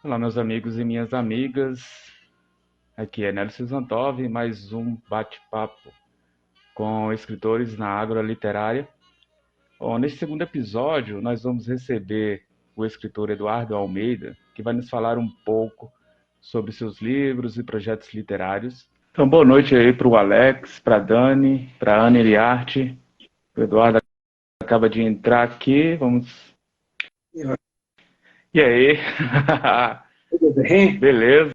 Olá, meus amigos e minhas amigas. Aqui é Nélio Sizantov, mais um bate-papo com escritores na agroliterária. Bom, neste segundo episódio, nós vamos receber o escritor Eduardo Almeida, que vai nos falar um pouco sobre seus livros e projetos literários. Então, boa noite aí para o Alex, para a Dani, para a Ana Iriarte. O Eduardo acaba de entrar aqui. Vamos. E aí? Tudo bem? Beleza?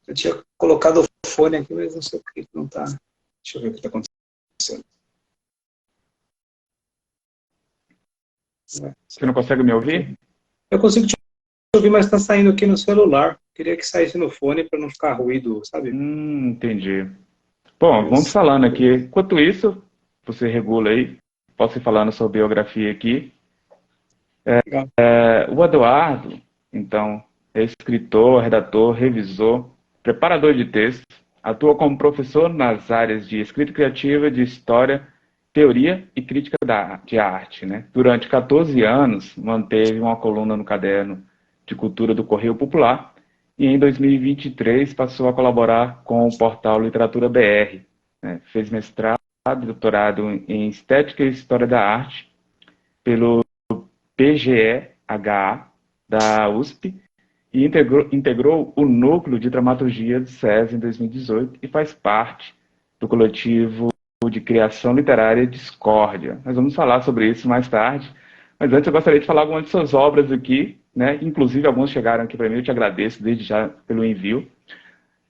Eu tinha colocado o fone aqui, mas não sei por que não está. Deixa eu ver o que está acontecendo. Você não consegue me ouvir? Eu consigo te ouvir, mas está saindo aqui no celular. Queria que saísse no fone para não ficar ruído, sabe? Entendi. Bom, vamos falando aqui. Enquanto isso, você regula aí. Posso ir falando sobre biografia aqui. Legal. O Eduardo, então, é escritor, redator, revisor, preparador de texto, atua como professor nas áreas de escrita criativa, de história, teoria e crítica de arte, né? Durante 14 anos, manteve uma coluna no caderno de cultura do Correio Popular e em 2023 passou a colaborar com o portal Literatura BR, né? Fez mestrado e doutorado em Estética e História da Arte pelo PGEHA da USP e integrou o núcleo de dramaturgia do SESI em 2018 e faz parte do coletivo de criação literária Discórdia. Nós vamos falar sobre isso mais tarde, mas antes eu gostaria de falar algumas de suas obras aqui, né? Inclusive alguns chegaram aqui para mim, eu te agradeço desde já pelo envio.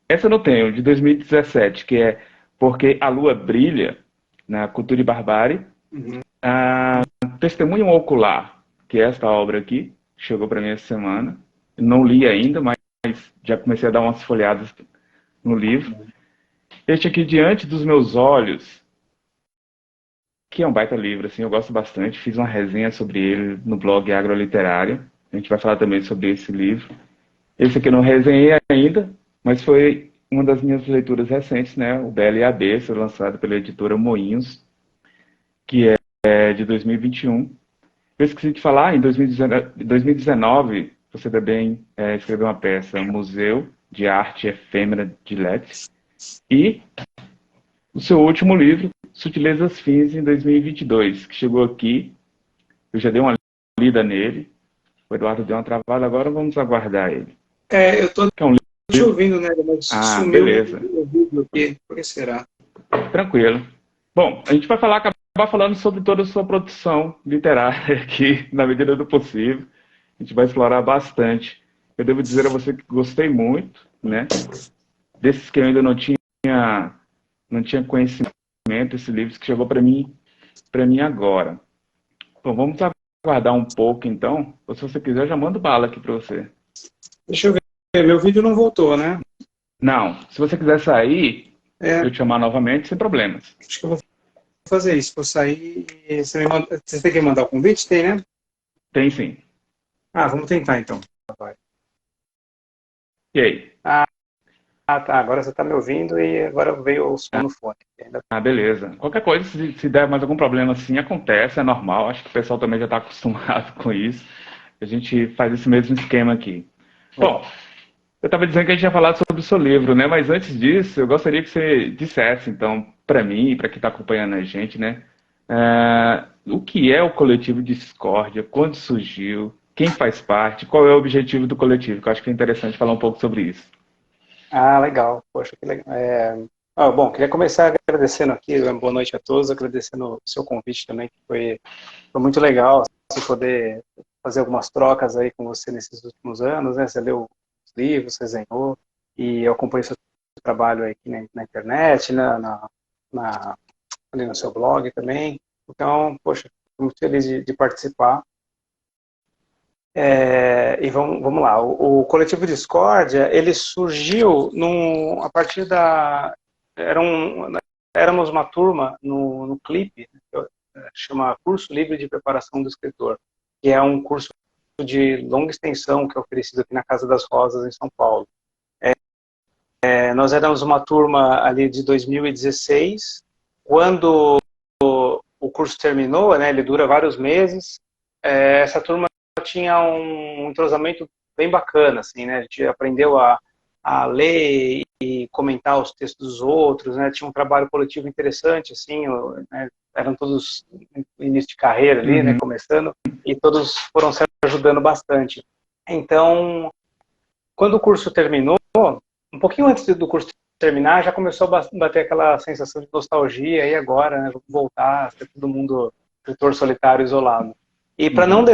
Essa eu não tenho, de 2017, que é Porque a Lua Brilha, na Cultura e Barbárie. Uhum. Testemunho Ocular, que é esta obra aqui, chegou para mim essa semana. Não li ainda, mas já comecei a dar umas folhadas no livro. Este aqui, Diante dos Meus Olhos, que é um baita livro, assim, eu gosto bastante. Fiz uma resenha sobre ele no blog Agroliterário. A gente vai falar também sobre esse livro. Esse aqui eu não resenhei ainda, mas foi uma das minhas leituras recentes, né? O Bela e a Besta, lançado pela editora Moinhos, que é de 2021. Eu esqueci de falar, em 2019, você também escreveu uma peça, Museu de Arte Efêmera de Lettres, e o seu último livro, Sutilezas Fins, em 2022, que chegou aqui, eu já dei uma lida nele, o Eduardo deu uma travada, agora vamos aguardar ele. Eu estou Que é um te livro... ouvindo, né? Mas sumiu beleza. o vídeo aqui. Por que será? Tranquilo. Bom, a gente vai acabar falando sobre toda a sua produção literária aqui, na medida do possível. A gente vai explorar bastante. Eu devo dizer a você que gostei muito, né? Desses que eu ainda não tinha conhecimento, esse livro que chegou para mim agora. Bom, vamos aguardar um pouco então. Ou se você quiser, eu já mando bala aqui para você. Deixa eu ver. Meu vídeo não voltou, né? Não, se você quiser sair, É, eu te chamar novamente, sem problemas. acho que eu vou fazer isso. Vou sair e você tem que mandar o convite? Tem, né? Tem sim. Vamos tentar então. Vai. E aí? Tá. Agora você está me ouvindo e agora veio o som no fone. Beleza. Qualquer coisa, se der mais algum problema assim, acontece, é normal. Acho que o pessoal também já está acostumado com isso. A gente faz esse mesmo esquema aqui. Bom, eu estava dizendo que a gente ia falar sobre o seu livro, né? Mas antes disso, eu gostaria que você dissesse, então, para mim e para quem está acompanhando a gente, né? O que é o coletivo Discórdia? Quando surgiu? Quem faz parte? Qual é o objetivo do coletivo? Que eu acho que é interessante falar um pouco sobre isso. Legal. Poxa, que legal. Bom, queria começar agradecendo aqui, boa noite a todos, agradecendo o seu convite também, que foi muito legal assim, poder fazer algumas trocas aí com você nesses últimos anos, né? Você leu os livros, resenhou, e eu acompanho seu trabalho aí aqui na internet, né? Ali no seu blog também. Então, poxa, estou muito feliz de participar. E vamos lá, o coletivo Discórdia, ele surgiu a partir éramos uma turma no CLIP, chama Curso Livre de Preparação do Escritor, que é um curso de longa extensão que é oferecido aqui na Casa das Rosas, em São Paulo. Nós éramos uma turma ali de 2016, quando o curso terminou, né, ele dura vários meses, essa turma tinha um entrosamento bem bacana, assim, né? A gente aprendeu a ler e comentar os textos dos outros, né? Tinha um trabalho coletivo interessante, assim, né? Eram todos no início de carreira ali, né? Uhum. Começando, e todos foram se ajudando bastante. Então, quando o curso terminou, um pouquinho antes do curso terminar, já começou a bater aquela sensação de nostalgia, e agora, né? Vou voltar a ser todo mundo escritor solitário, isolado. E para não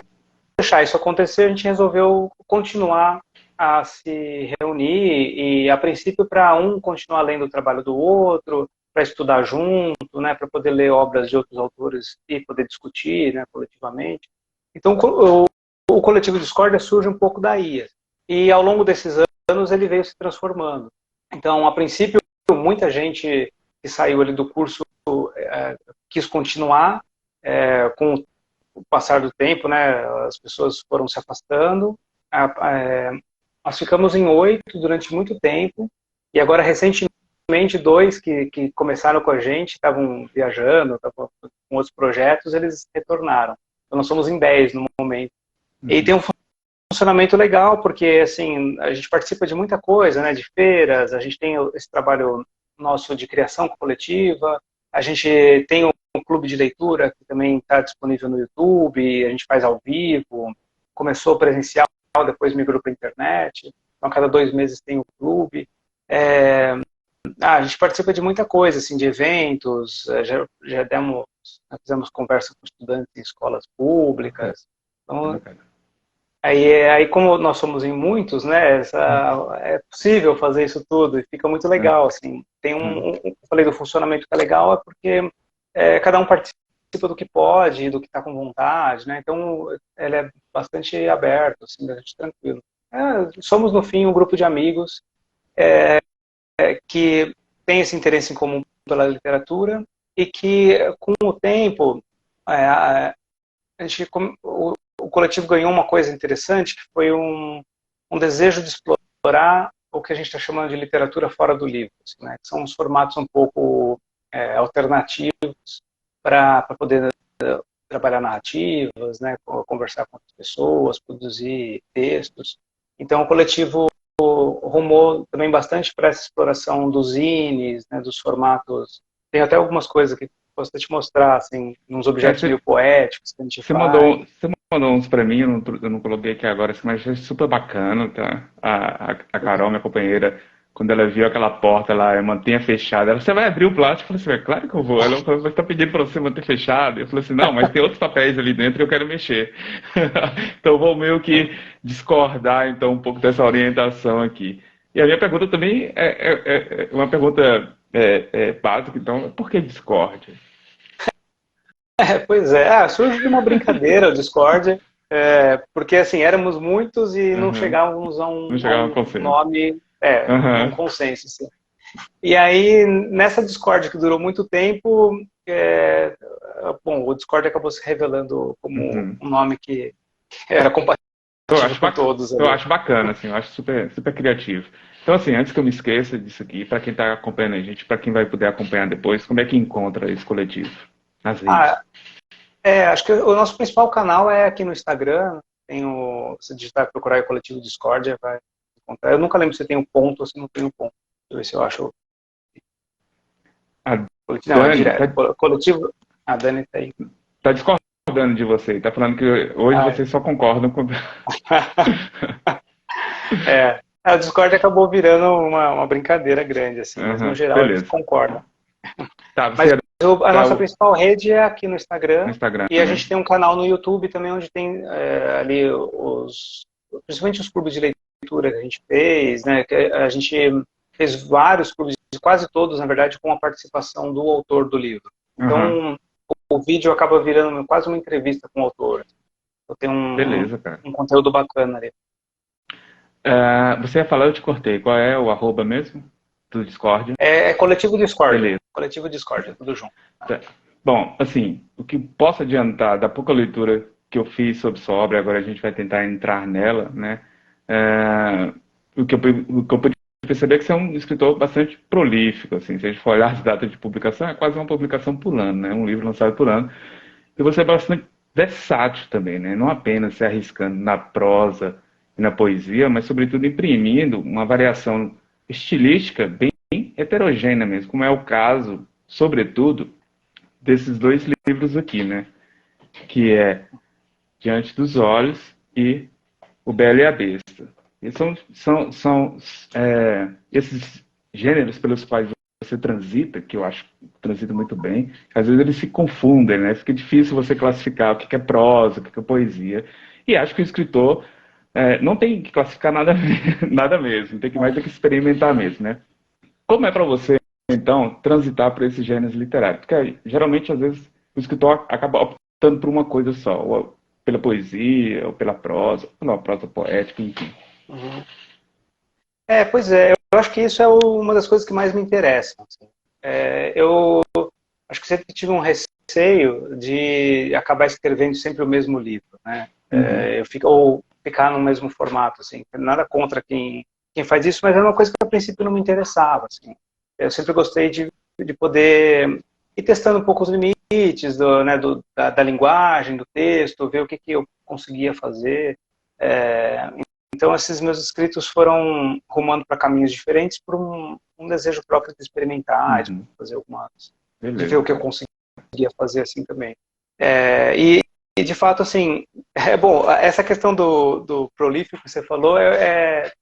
deixar isso acontecer, a gente resolveu continuar a se reunir e, a princípio, para um continuar lendo o trabalho do outro, para estudar junto, né, para poder ler obras de outros autores e poder discutir, né, coletivamente. Então, o coletivo Discórdia surge um pouco daí. E, ao longo desses anos, ele veio se transformando. Então, a princípio, muita gente que saiu ali do curso quis continuar com o passar do tempo, né, as pessoas foram se afastando. Nós ficamos em 8 durante muito tempo, e agora, recentemente, 2 que começaram com a gente, estavam viajando, estavam com outros projetos, eles retornaram. Então, nós somos em 10 no momento. E tem um funcionamento legal, porque assim, a gente participa de muita coisa, né, de feiras, a gente tem esse trabalho nosso de criação coletiva, a gente tem um clube de leitura que também está disponível no YouTube, a gente faz ao vivo, começou presencial, depois migrou para a internet, então a cada 2 meses tem o clube. A gente participa de muita coisa, assim, de eventos, já fizemos conversa com estudantes em escolas públicas, então, aí, como nós somos em muitos, né, é possível fazer isso tudo e fica muito legal, assim. Tem eu falei do funcionamento que é legal, é porque cada um participa do que pode, do que está com vontade, né, então ele é bastante aberto, assim, bastante tranquilo. Somos, no fim, um grupo de amigos que tem esse interesse em comum pela literatura e que, com o tempo, a gente, o coletivo ganhou uma coisa interessante, que foi um desejo de explorar o que a gente está chamando de literatura fora do livro, assim, né? Que são uns formatos um pouco alternativos para poder trabalhar narrativas, né? Conversar com outras pessoas, produzir textos. Então, o coletivo rumou também bastante para essa exploração dos zines, né? Dos formatos. Tem até algumas coisas que posso te mostrar, assim, uns objetos meio poéticos que a gente faz. Você mandou uns pra mim, eu não coloquei aqui agora, assim, mas achei super bacana, tá? A Carol, minha companheira, quando ela viu aquela porta lá, mantenha fechada, ela, você vai abrir o plástico? Eu falei assim, claro que eu vou. Ela falou, mas tá pedindo pra você manter fechado? Eu falei assim, não, mas tem outros papéis ali dentro e eu quero mexer. Então eu vou meio que discordar, então, um pouco dessa orientação aqui. E a minha pergunta também é uma pergunta básica, então, por que discórdia? Pois é, surge de uma brincadeira, o Discord, porque assim, éramos muitos e não Uhum. chegávamos a Não a chegava a um consenso. nome, um Aham. consenso. Assim. E aí, nessa Discord que durou muito tempo, bom, o Discord acabou se revelando como Uhum. um nome que era Eu compatível acho, com todos eu ali. acho bacana, assim, eu acho super, super criativo. Então, assim, antes que eu me esqueça disso aqui, para quem está acompanhando a gente, para quem vai poder acompanhar depois, como é que encontra esse coletivo? Nas redes. Ah, acho que o nosso principal canal é aqui no Instagram, se digitar, procurar o coletivo Discord, vai encontrar. Eu nunca lembro se tem um ponto ou se não tem um ponto. Deixa eu ver se eu acho. A Não, é Dani direto. Coletivo. A Dani tá aí. tá discordando de você, tá falando que hoje Ah, vocês só concordam com. a Discord acabou virando uma brincadeira grande, assim, mas no Aham, geral eles beleza. concordam. Tá, Mas você a é nossa o principal rede é aqui no no Instagram Instagram, e a né? gente tem um canal no YouTube também onde tem ali principalmente os clubes de leitura que a gente fez, né? Que a gente fez vários clubes, quase todos, na verdade, com a participação do autor do livro. Aham, Então, o vídeo acaba virando quase uma entrevista com o autor. Então, tem beleza, cara. um conteúdo bacana ali. Você ia falar, eu te cortei. Qual é o arroba mesmo? Do Discord? É Coletivo Discord. Beleza. Coletivo Discord, tudo junto. Tá. Bom, assim, o que posso adiantar da pouca leitura que eu fiz sobre sua obra, agora a gente vai tentar entrar nela, né? É, o que eu pude perceber é que você é um escritor bastante prolífico, assim, se a gente for olhar as datas de publicação, é quase uma publicação por ano, né? Um livro lançado por ano. E você é bastante versátil também, né? Não apenas se arriscando na prosa e na poesia, mas sobretudo imprimindo uma variação estilística bem heterogênea mesmo, como é o caso, sobretudo, desses dois livros aqui, né? Que é Diante dos Olhos e O Belo e a Besta. E são esses gêneros pelos quais você transita, que eu acho que transita muito bem, às vezes eles se confundem, né? Fica difícil você classificar o que é prosa, o que é poesia. E acho que o escritor não tem que classificar nada, nada mesmo, tem que mais ter que experimentar mesmo, né? Como é para você, então, transitar por esses gêneros literários? Porque geralmente, às vezes, o escritor acaba optando por uma coisa só, ou pela poesia, ou pela prosa, ou pela prosa poética, enfim. Uhum. Pois é, eu acho que isso é uma das coisas que mais me interessam. Assim. Eu acho que sempre tive um receio de acabar escrevendo sempre o mesmo livro, né? Ou ficar no mesmo formato, assim. Nada contra quem faz isso, mas é uma coisa que a princípio não me interessava, assim. Eu sempre gostei de poder ir testando um pouco os limites da linguagem, do texto, ver o que eu conseguia fazer. Então, esses meus escritos foram rumando para caminhos diferentes por um desejo próprio de experimentar, de fazer algumas... de ver o que eu conseguia fazer assim também. E, de fato, assim, bom, essa questão do prolífico que você falou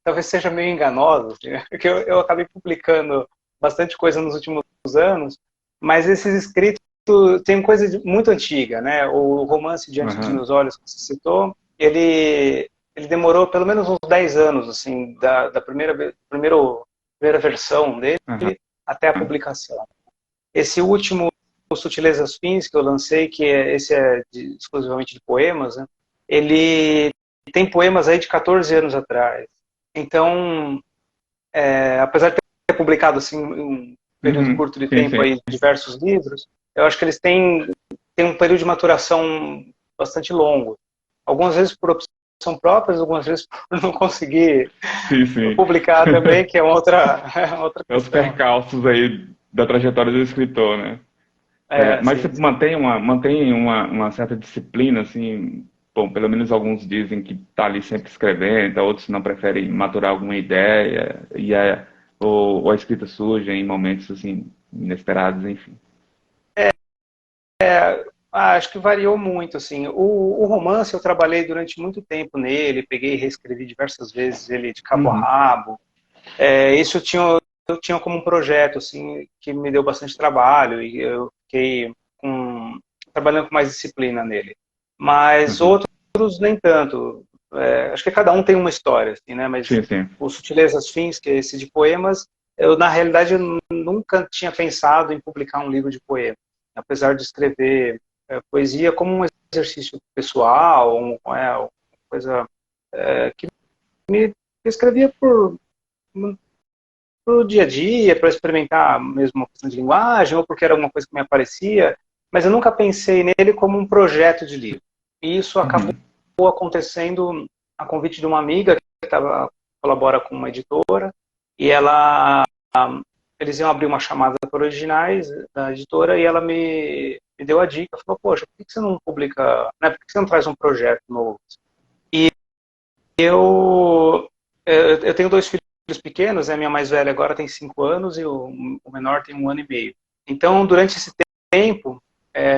talvez seja meio enganosa, assim, né? Porque eu acabei publicando bastante coisa nos últimos anos, mas esses escritos têm coisa muito antiga, né? O romance Diante dos Meus Olhos, que você citou, ele demorou pelo menos uns 10 anos, assim, da primeira versão dele até a publicação. Esse último, Sutilezas Fins, que eu lancei, esse é exclusivamente de poemas, né? Ele tem poemas aí de 14 anos atrás. Então, apesar de ter publicado assim, em um período curto de tempo aí, diversos livros, eu acho que eles têm um período de maturação bastante longo. Algumas vezes por opção próprias, algumas vezes por não conseguir publicar também, que é outra questão. É os percalços aí da trajetória do escritor, né? Mas sim, você mantém uma certa disciplina, assim, bom, pelo menos alguns dizem que está ali sempre escrevendo, outros não preferem maturar alguma ideia, ou a escrita surge em momentos, assim, inesperados, enfim. Acho que variou muito, assim. O romance eu trabalhei durante muito tempo nele, peguei e reescrevi diversas vezes ele de cabo a rabo. Isso eu tinha como um projeto, assim, que me deu bastante trabalho e eu fiquei trabalhando com mais disciplina nele. Mas outros nem tanto. Acho que cada um tem uma história, assim, né? Mas o Sutilezas Fins, que é esse de poemas, na realidade, eu nunca tinha pensado em publicar um livro de poemas. Apesar de escrever poesia como um exercício pessoal, uma coisa que me escrevia pro dia a dia, para experimentar mesmo uma questão de linguagem, ou porque era alguma coisa que me aparecia, mas eu nunca pensei nele como um projeto de livro. E isso acabou acontecendo a convite de uma amiga que colabora com uma editora, e eles iam abrir uma chamada para originais da editora, e ela me deu a dica, falou, poxa, por que você não publica, né, por que você não traz um projeto novo? E eu tenho 2 filhos pequenos, a minha mais velha agora tem 5 anos e o menor tem 1 ano e meio. Então, durante esse tempo,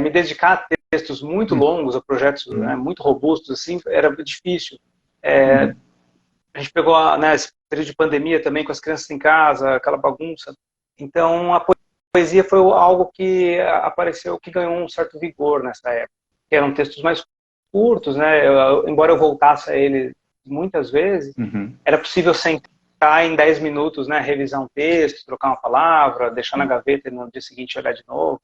me dedicar a textos muito longos, a projetos muito robustos, assim, era difícil. A gente pegou esse período de pandemia também, com as crianças em casa, aquela bagunça. Então, a poesia foi algo que apareceu, que ganhou um certo vigor nessa época. Que eram textos mais curtos, né? Embora eu voltasse a ele muitas vezes, era possível sentar em 10 minutos, né? Revisar um texto, trocar uma palavra, deixar na gaveta e no dia seguinte olhar de novo.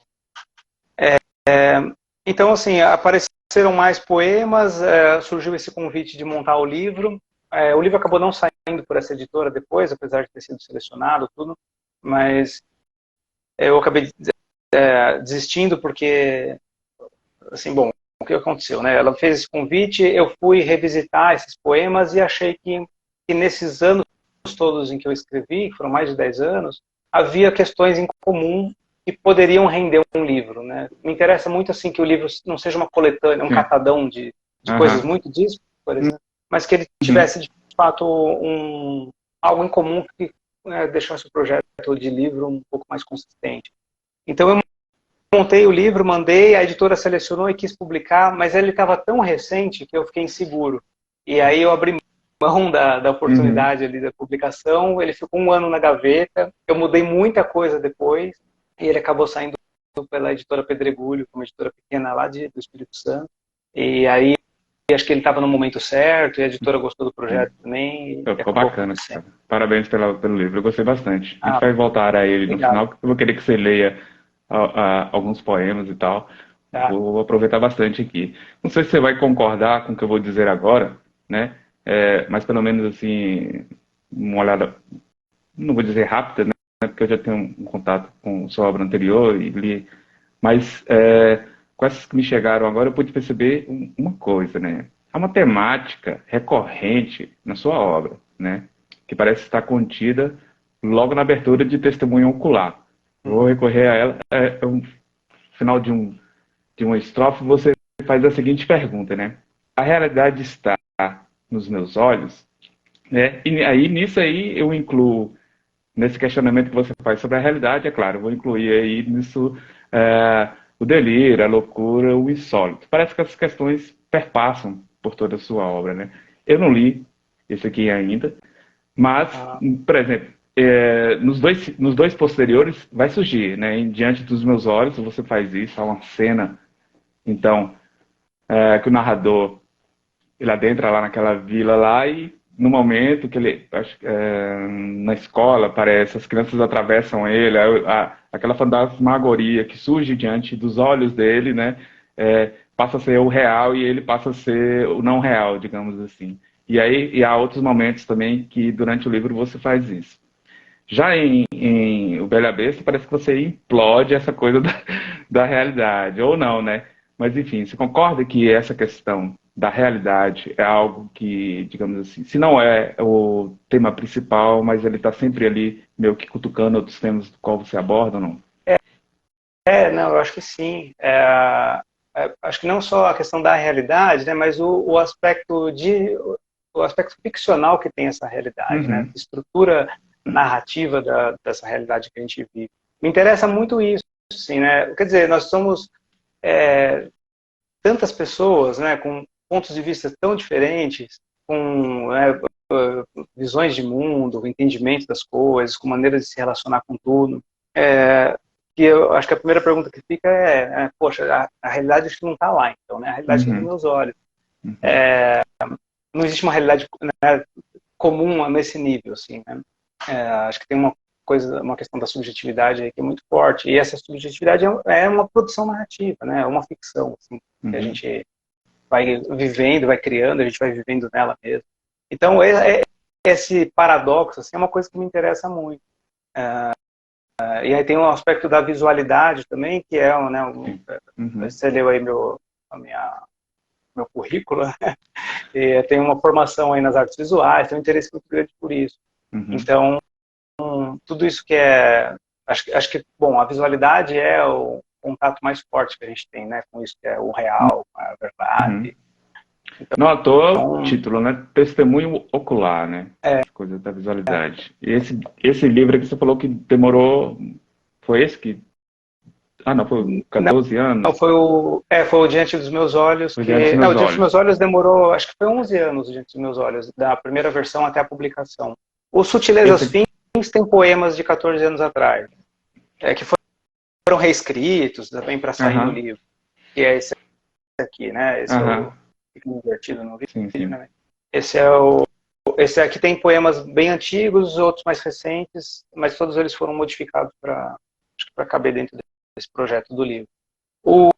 Então, assim, apareceram mais poemas, surgiu esse convite de montar o livro. O livro acabou não saindo por essa editora depois, apesar de ter sido selecionado, tudo, mas eu acabei desistindo porque, assim, bom, o que aconteceu, né? Ela fez esse convite, eu fui revisitar esses poemas e achei que nesses anos todos em que eu escrevi, que foram mais de 10 anos, havia questões em comum que poderiam render um livro, né? Me interessa muito, assim, que o livro não seja uma coletânea, um catadão de coisas muito díspares, por exemplo, mas que ele tivesse fato, algo em comum que deixasse o projeto de livro um pouco mais consistente. Então, eu montei o livro, mandei, a editora selecionou e quis publicar, mas ele estava tão recente que eu fiquei inseguro. E aí eu abri mão da oportunidade ali da publicação, ele ficou 1 ano na gaveta, eu mudei muita coisa depois, e ele acabou saindo pela editora Pedregulho, uma editora pequena lá do Espírito Santo. E aí acho que ele estava no momento certo, e a editora gostou do projeto também. Ficou bacana, cara. Parabéns pelo livro, eu gostei bastante. A gente vai voltar a ele no final, porque eu vou querer que você leia alguns poemas e tal. Tá. Vou aproveitar bastante aqui. Não sei se você vai concordar com o que eu vou dizer agora, né? Mas pelo menos assim, uma olhada, não vou dizer rápida, né? Porque eu já tenho um contato com sua obra anterior e li, mas com essas que me chegaram agora eu pude perceber uma coisa, né? Há uma temática recorrente na sua obra, né? Que parece estar contida logo na abertura de Testemunho Ocular. Vou recorrer a ela. No final de uma estrofe, você faz a seguinte pergunta, né? A realidade está nos meus olhos, né? E aí, nisso aí, eu incluo, nesse questionamento que você faz sobre a realidade, é claro, eu vou incluir aí nisso o delírio, a loucura, o insólito. Parece que essas questões perpassam por toda a sua obra, né? Eu não li esse aqui ainda, mas, por exemplo, nos dois posteriores vai surgir, né? Diante dos meus olhos, você faz isso, há uma cena, então, que o narrador ele adentra lá naquela vila lá e no momento que ele, na escola, parece, as crianças atravessam ele, aquela fantasmagoria que surge diante dos olhos dele, né? Passa a ser o real e ele passa a ser o não real, digamos assim. E há outros momentos também que durante o livro você faz isso. Já em O Bela Besta, parece que você implode essa coisa da realidade, ou não, né? Mas, enfim, você concorda que essa questão da realidade é algo que, digamos assim, se não é o tema principal, mas ele está sempre ali, meio que cutucando outros temas do qual você aborda, ou não? Não, eu acho que sim. Acho que não só a questão da realidade, né, mas o aspecto ficcional que tem essa realidade, né? A estrutura narrativa dessa realidade que a gente vive. Me interessa muito isso, sim, né? Quer dizer, nós somos tantas pessoas, né, com pontos de vista tão diferentes, com visões de mundo, entendimento das coisas, com maneiras de se relacionar com tudo. Que eu acho que a primeira pergunta que fica poxa, a realidade acho que não está lá, então, né? A realidade está nos meus olhos. Não existe uma realidade, né, comum nesse nível, assim, né? Acho que tem uma questão da subjetividade aí que é muito forte, e essa subjetividade é uma produção narrativa, né? É uma ficção, assim, que a gente vai vivendo, vai criando, a gente vai vivendo nela mesmo. Então, esse paradoxo, assim, é uma coisa que me interessa muito. E aí tem um aspecto da visualidade também, que é, né, você leu aí meu currículo, né? E tem uma formação aí nas artes visuais, tem um interesse muito grande por isso. Então, tudo isso que acho que, bom, a visualidade é o contato mais forte que a gente tem, né, com isso que é o real, a verdade. Então, não à toa o título, né? Testemunho Ocular, né? Coisa da visualidade. E esse livro que você falou que demorou, foi esse que... não, foi 14 anos? Não, foi o Diante dos Meus Olhos. O Diante dos Meus Olhos demorou, acho que foi 11 anos, Diante dos Meus Olhos, da primeira versão até a publicação. O Sutilezas Fins tem poemas de 14 anos atrás, que foram reescritos também para sair no livro. Que é esse aqui, né? Esse é o... Fica invertido no vídeo, né? Esse aqui tem poemas bem antigos, outros mais recentes, mas todos eles foram modificados para caber dentro desse projeto do livro. O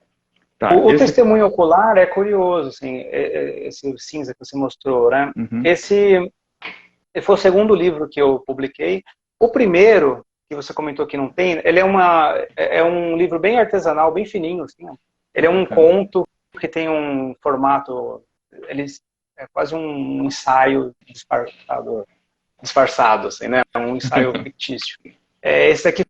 Testemunho Ocular é curioso, assim, esse cinza que você mostrou, né? Esse foi o segundo livro que eu publiquei. O primeiro, que você comentou que não tem, ele é um livro bem artesanal, bem fininho, assim. Ele é um conto que tem um formato, é quase um ensaio disfarçado, assim, né? Um ensaio fictício. Esse aqui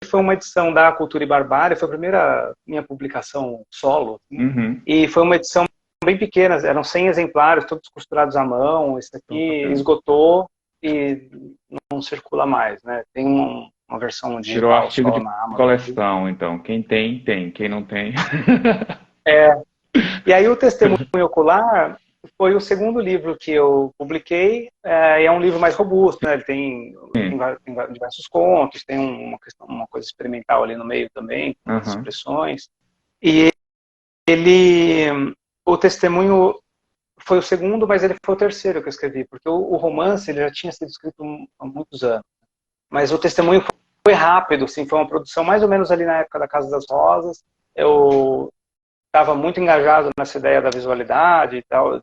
foi uma edição da Cultura e Barbárie, foi a primeira minha publicação solo, assim, e foi uma edição bem pequenas, eram 100 exemplares, todos costurados à mão. Esse aqui esgotou e não circula mais, né? Tem uma versão Virou digital artigo só de na Amazon. coleção, então. Quem tem, tem. Quem não tem. É, e aí o Testemunho Ocular foi o segundo livro que eu publiquei, e é um livro mais robusto, né? Ele tem diversos contos, tem uma coisa experimental ali no meio também, com as expressões. E o Testemunho foi o segundo, mas ele foi o terceiro que eu escrevi, porque o romance ele já tinha sido escrito há muitos anos. Mas o Testemunho foi rápido, assim, foi uma produção mais ou menos ali na época da Casa das Rosas. Eu estava muito engajado nessa ideia da visualidade e tal,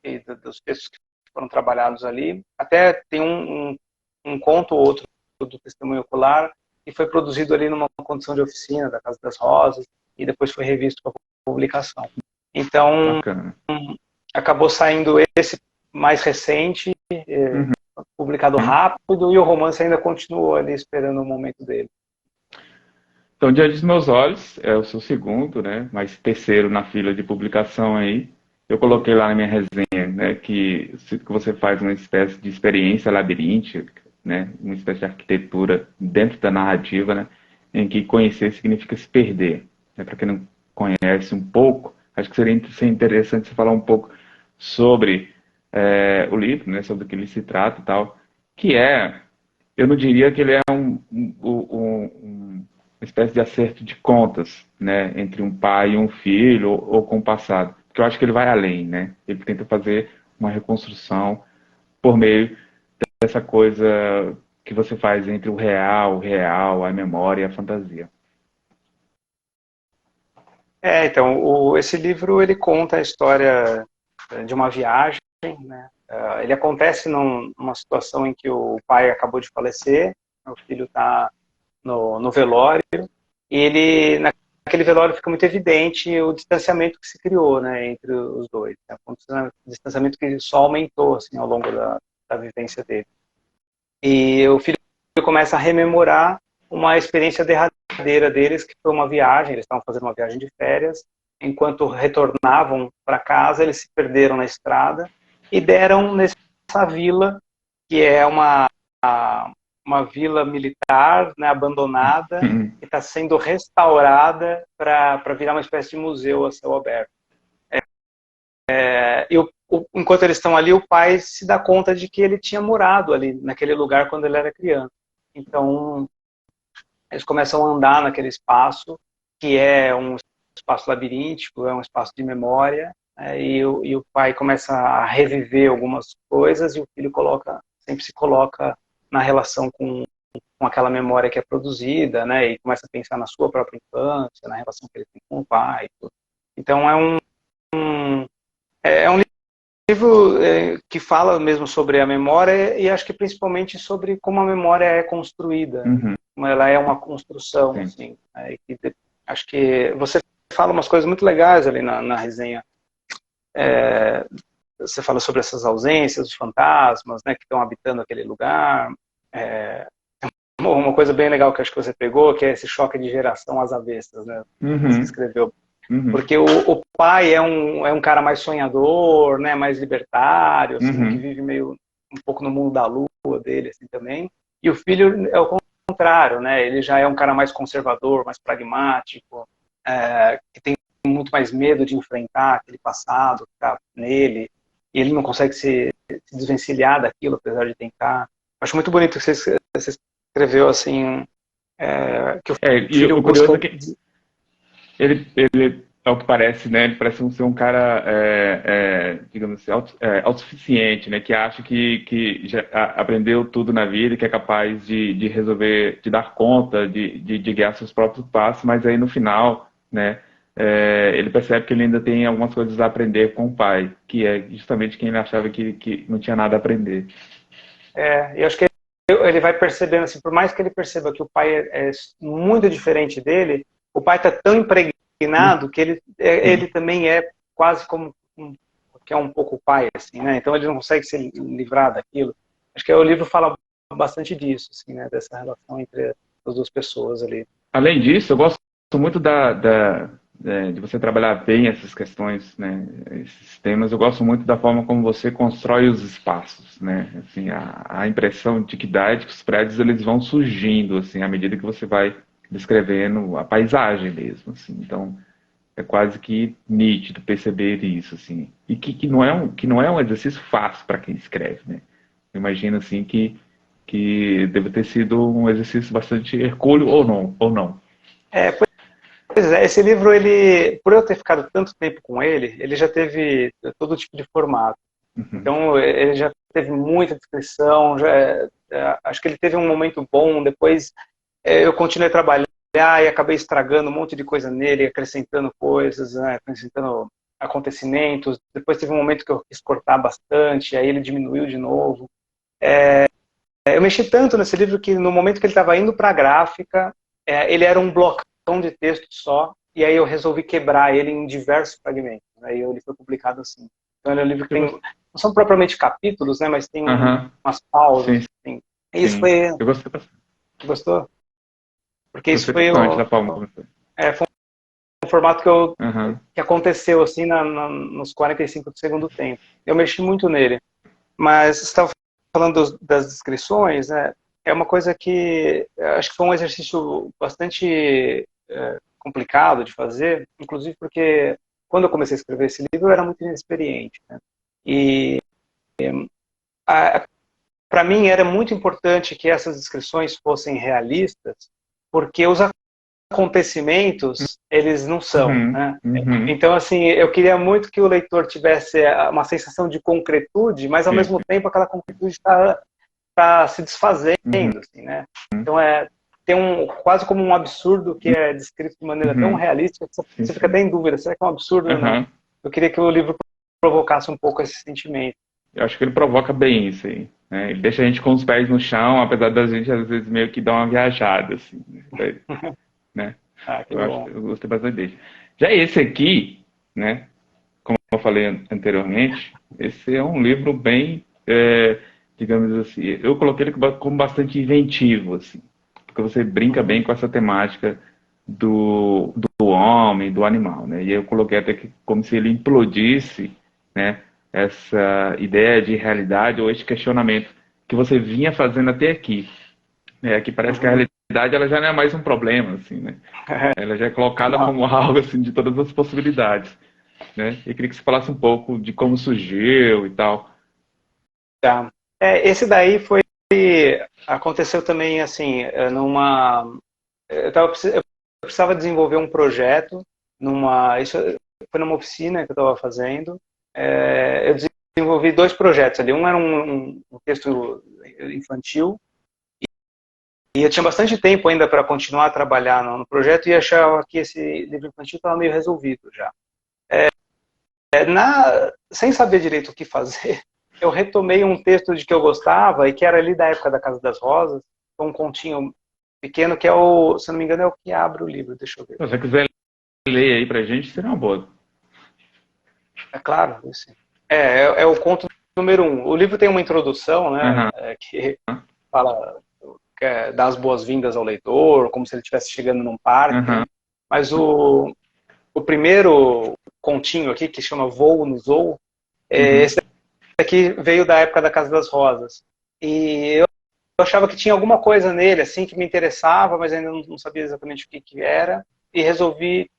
e dos textos que foram trabalhados ali. Até tem um conto ou outro do Testemunho Ocular que foi produzido ali numa condição de oficina da Casa das Rosas e depois foi revisto para publicação. Então, acabou saindo esse mais recente, publicado rápido, e o romance ainda continuou ali esperando o momento dele. Então, Diante dos Meus Olhos é o seu segundo, né? Mas terceiro na fila de publicação aí. Eu coloquei lá na minha resenha, né, que você faz uma espécie de experiência labiríntica, né? Uma espécie de arquitetura dentro da narrativa, né? Em que conhecer significa se perder. Né? Para quem não conhece um pouco, acho que seria interessante você falar um pouco sobre o livro, né? Sobre o que ele se trata e tal. Que é, eu não diria que ele é uma espécie de acerto de contas, né, entre um pai e um filho, ou com o passado. Porque eu acho que ele vai além, né? Ele tenta fazer uma reconstrução por meio dessa coisa que você faz entre o real, a memória e a fantasia. Então, esse livro ele conta a história de uma viagem, né? Ele acontece numa situação em que o pai acabou de falecer, o filho está no velório, e naquele velório fica muito evidente o distanciamento que se criou, né, entre os dois. Né? Um distanciamento que só aumentou assim, ao longo da vivência dele. E o filho começa a rememorar uma experiência derradeira deles, que foi uma viagem, eles estavam fazendo uma viagem de férias, enquanto retornavam para casa, eles se perderam na estrada e deram nessa vila, que é uma vila militar, né, abandonada, que está sendo restaurada para virar uma espécie de museu a céu aberto. Enquanto eles estão ali, o pai se dá conta de que ele tinha morado ali, naquele lugar, quando ele era criança. Então, eles começam a andar naquele espaço, que é um espaço labiríntico, é um espaço de memória, e o pai começa a reviver algumas coisas, e o filho sempre se coloca na relação com aquela memória que é produzida, né, e começa a pensar na sua própria infância, na relação que ele tem com o pai. Então, é um livro que fala mesmo sobre a memória e acho que principalmente sobre como a memória é construída, como ela é uma construção, assim. Acho que você fala umas coisas muito legais ali na resenha. Você fala sobre essas ausências, os fantasmas, né, que estão habitando aquele lugar. Uma coisa bem legal que acho que você pegou, que é esse choque de geração às avessas, né? Você escreveu. Porque o pai é um cara mais sonhador, né, mais libertário, assim, que vive meio um pouco no mundo da lua dele, assim, também. E o filho é o contrário, né? Ele já é um cara mais conservador, mais pragmático, que tem muito mais medo de enfrentar aquele passado que está nele. E ele não consegue se desvencilhar daquilo, apesar de tentar. Acho muito bonito que você escreveu, assim, que o filho curioso busca... é que ele, ao que parece, né, ele parece ser um cara, digamos assim, autossuficiente, né, que acha que já aprendeu tudo na vida e que é capaz de resolver, de dar conta, de guiar seus próprios passos, mas aí no final, né, ele percebe que ele ainda tem algumas coisas a aprender com o pai, que é justamente quem ele achava que não tinha nada a aprender. E acho que ele vai percebendo, assim, por mais que ele perceba que o pai é muito diferente dele, o pai está tão impregnado que ele também é quase como que é um pouco o pai, assim, né? Então ele não consegue se livrar daquilo. Acho que o livro fala bastante disso, assim, né? Dessa relação entre as duas pessoas ali. Além disso, eu gosto muito de você trabalhar bem essas questões, né, esses temas. Eu gosto muito da forma como você constrói os espaços, né, assim, a impressão de que dá é de que os prédios eles vão surgindo, assim, à medida que você vai descrevendo a paisagem mesmo, assim. Então, é quase que nítido perceber isso, assim. E que não é um exercício fácil para quem escreve, né. Eu imagino, assim, que deve ter sido um exercício bastante hercúleo ou não. É, pois é, esse livro, ele, por eu ter ficado tanto tempo com ele já teve todo tipo de formato. Uhum. Então, ele já teve muita descrição, acho que ele teve um momento bom, depois eu continuei a trabalhar e acabei estragando um monte de coisa nele, acrescentando coisas, né, acrescentando acontecimentos. Depois teve um momento que eu quis cortar bastante, aí ele diminuiu de novo. Eu mexi tanto nesse livro que no momento que ele estava indo para a gráfica, ele era um blocão de texto só, e aí eu resolvi quebrar ele em diversos fragmentos. Aí ele foi publicado assim. Então ele é um livro que tem, não são propriamente capítulos, né, mas tem Aham. umas pausas. Sim, Assim. E isso sim. foi, Eu gostei bastante. gostou? Porque isso Gostei foi, bastante da forma como foi. foi um formato Aham. que aconteceu assim nos 45 do segundo tempo. Eu mexi muito nele. Mas você estava falando das descrições, né? É uma coisa que acho que foi um exercício bastante complicado de fazer, inclusive porque quando eu comecei a escrever esse livro eu era muito inexperiente, né? E para mim era muito importante que essas descrições fossem realistas, porque os acontecimentos eles não são, Uhum. né? Uhum. Então, assim, eu queria muito que o leitor tivesse uma sensação de concretude, mas ao Sim. mesmo tempo aquela concretude está se Uhum. desfazendo, assim, né? Então tem quase como um absurdo que é descrito de maneira tão Uhum. realística que Sim, você fica sim. até em dúvida, será que é um absurdo ou não? Aham. Eu queria que o livro provocasse um pouco esse sentimento. Eu acho que ele provoca bem isso aí, né? Ele deixa a gente com os pés no chão, apesar da gente às vezes meio que dar uma viajada, assim, né? Ah, que Eu acho que bom. eu gostei bastante dele. Já esse aqui, né? Como eu falei anteriormente, esse é um livro bem, digamos assim, eu coloquei ele como bastante inventivo, assim, porque você brinca bem Uhum. com essa temática do homem, do animal, né? E eu coloquei até que como se ele implodisse, né? Essa ideia de realidade ou esse questionamento que você vinha fazendo até aqui, né? Que parece que a Uhum. realidade ela já não é mais um problema, assim, né? Ela já é colocada Não, como algo assim de todas as possibilidades, né? E queria que você falasse um pouco de como surgiu e tal. tá. Esse daí aconteceu também assim, eu precisava desenvolver um projeto isso foi numa oficina que eu estava fazendo. Eu desenvolvi dois projetos ali. Um era um texto infantil e eu tinha bastante tempo ainda para continuar a trabalhar no projeto e achava que esse livro infantil estava meio resolvido já. Sem saber direito o que fazer, eu retomei um texto de que eu gostava e que era ali da época da Casa das Rosas, um continho pequeno que se não me engano, é o que abre o livro. Deixa eu ver. Se você quiser ler aí pra gente, seria uma boa. É claro, assim. É o conto número um. O livro tem uma introdução, né, Aham, que fala, dá as boas-vindas ao leitor, como se ele estivesse chegando num parque, aham, né? Mas o primeiro continho aqui, que chama Voo no Zoo, uhum, esse daqui veio da época da Casa das Rosas. E eu achava que tinha alguma coisa nele, assim, que me interessava, mas ainda não sabia exatamente o que era, e resolvi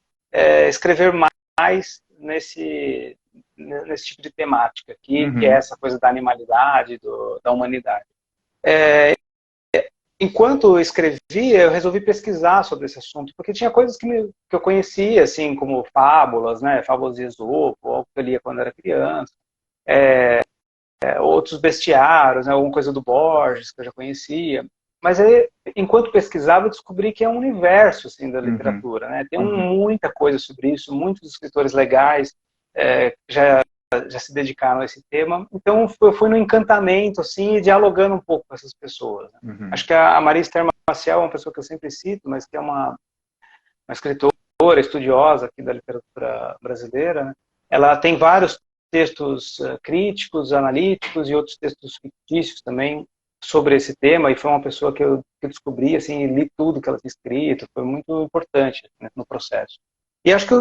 escrever mais nesse tipo de temática aqui, que é uhum, essa coisa da animalidade, da humanidade. Enquanto eu escrevia, eu resolvi pesquisar sobre esse assunto, porque tinha coisas que eu conhecia, assim, como fábulas, né, fábulas de Esopo, algo que eu lia quando era criança, outros bestiários, né, alguma coisa do Borges, que eu já conhecia. Mas aí, enquanto pesquisava, eu descobri que é um universo assim, da uhum, literatura. Né? Tem uhum, muita coisa sobre isso, muitos escritores legais já se dedicaram a esse tema. Então, eu fui no encantamento, assim, dialogando um pouco com essas pessoas. Né? uhum, Acho que a Maria Esther Maciel é uma pessoa que eu sempre cito, mas que é uma escritora estudiosa aqui da literatura brasileira. Né? Ela tem vários textos críticos, analíticos e outros textos fictícios também sobre esse tema, e foi uma pessoa que eu descobri, assim, li tudo que ela tinha escrito, foi muito importante, né, no processo. E acho que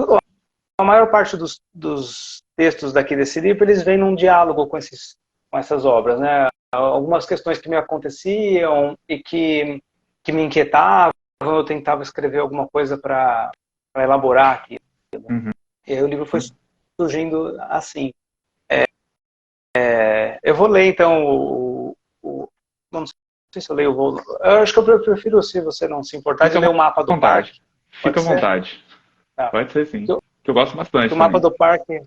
a maior parte dos textos daqui desse livro, eles vêm num diálogo com essas obras, né? Algumas questões que me aconteciam e que me inquietavam, eu tentava escrever alguma coisa para elaborar aquilo. Uhum. E aí o livro foi surgindo assim. Eu vou ler, então, não sei se eu leio, eu acho que eu prefiro, se você não se importar, de ler o mapa do parque. Fica à vontade. Tá. Pode ser, sim. Que eu gosto bastante O mapa também. do parque,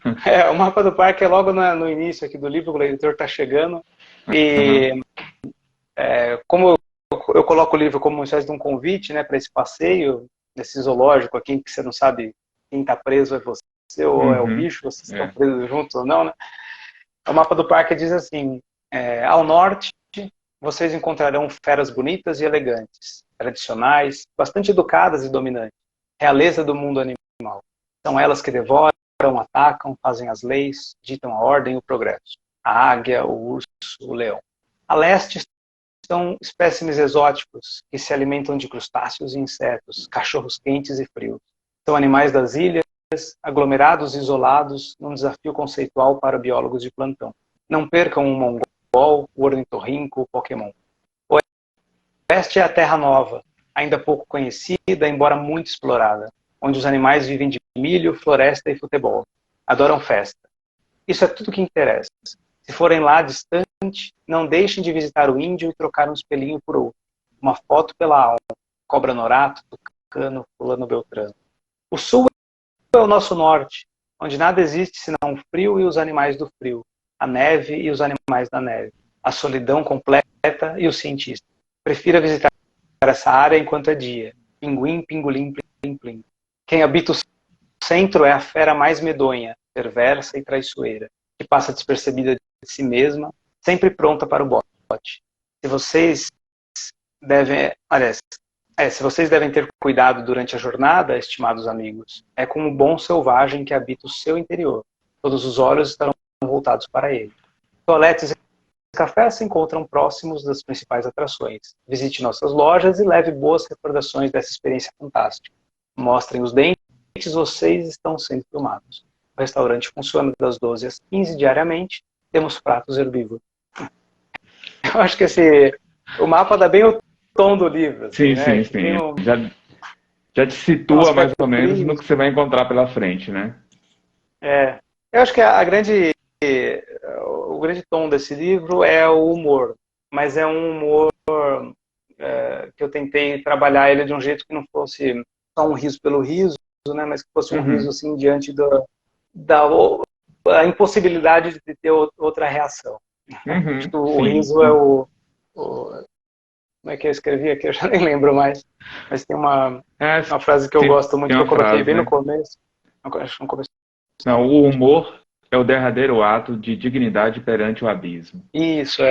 o mapa do parque é logo no início aqui do livro, o leitor está chegando. E como eu coloco o livro como uma espécie de um convite, né, para esse passeio, nesse zoológico aqui, que você não sabe quem está preso é você ou é o bicho, vocês estão presos juntos ou não, né? O mapa do parque diz assim, ao norte vocês encontrarão feras bonitas e elegantes, tradicionais, bastante educadas e dominantes, realeza do mundo animal. São elas que devoram, atacam, fazem as leis, ditam a ordem e o progresso. A águia, o urso, o leão. A leste são espécimes exóticos que se alimentam de crustáceos e insetos, cachorros quentes e frios. São animais das ilhas, aglomerados e isolados, num desafio conceitual para biólogos de plantão. Não percam o mongol, o ornitorrinco, o pokémon. O oeste é a terra nova, ainda pouco conhecida, embora muito explorada, onde os animais vivem de milho, floresta e futebol. Adoram festa. Isso é tudo que interessa. Se forem lá distante, não deixem de visitar o índio e trocar um espelhinho por outro. Uma foto pela alma. Cobra Norato, Tucano, Fulano Beltrano. O sul é o nosso norte, onde nada existe senão o frio e os animais do frio, a neve e os animais da neve, a solidão completa e os cientistas. Prefira visitar essa área enquanto é dia. Pinguim, pingolim, plim, plim. Quem habita o centro é a fera mais medonha, perversa e traiçoeira, que passa despercebida de si mesma, sempre pronta para o bote. Se vocês devem ter cuidado durante a jornada, estimados amigos, é como um bom selvagem que habita o seu interior. Todos os olhos estarão voltados para ele. Toaletes e cafés se encontram próximos das principais atrações. Visite nossas lojas e leve boas recordações dessa experiência fantástica. Mostrem os dentes, vocês estão sendo filmados. O restaurante funciona das 12 às 15 diariamente. Temos pratos herbívoros. Eu acho que o mapa dá bem o tom do livro. Assim, Sim, né? sim. Já te situa mais ou menos no que você vai encontrar pela frente, né? Eu acho que o grande tom desse livro é o humor. Mas é um humor que eu tentei trabalhar ele de um jeito que não fosse só um riso pelo riso, né? Mas que fosse um riso assim, diante da impossibilidade de ter outra reação. Acho que o riso é como é que eu escrevi aqui? Eu já nem lembro mais. Mas tem uma frase que eu gosto muito, que eu coloquei bem no começo. Acho que no começo. Não, o humor é o derradeiro ato de dignidade perante o abismo. Isso,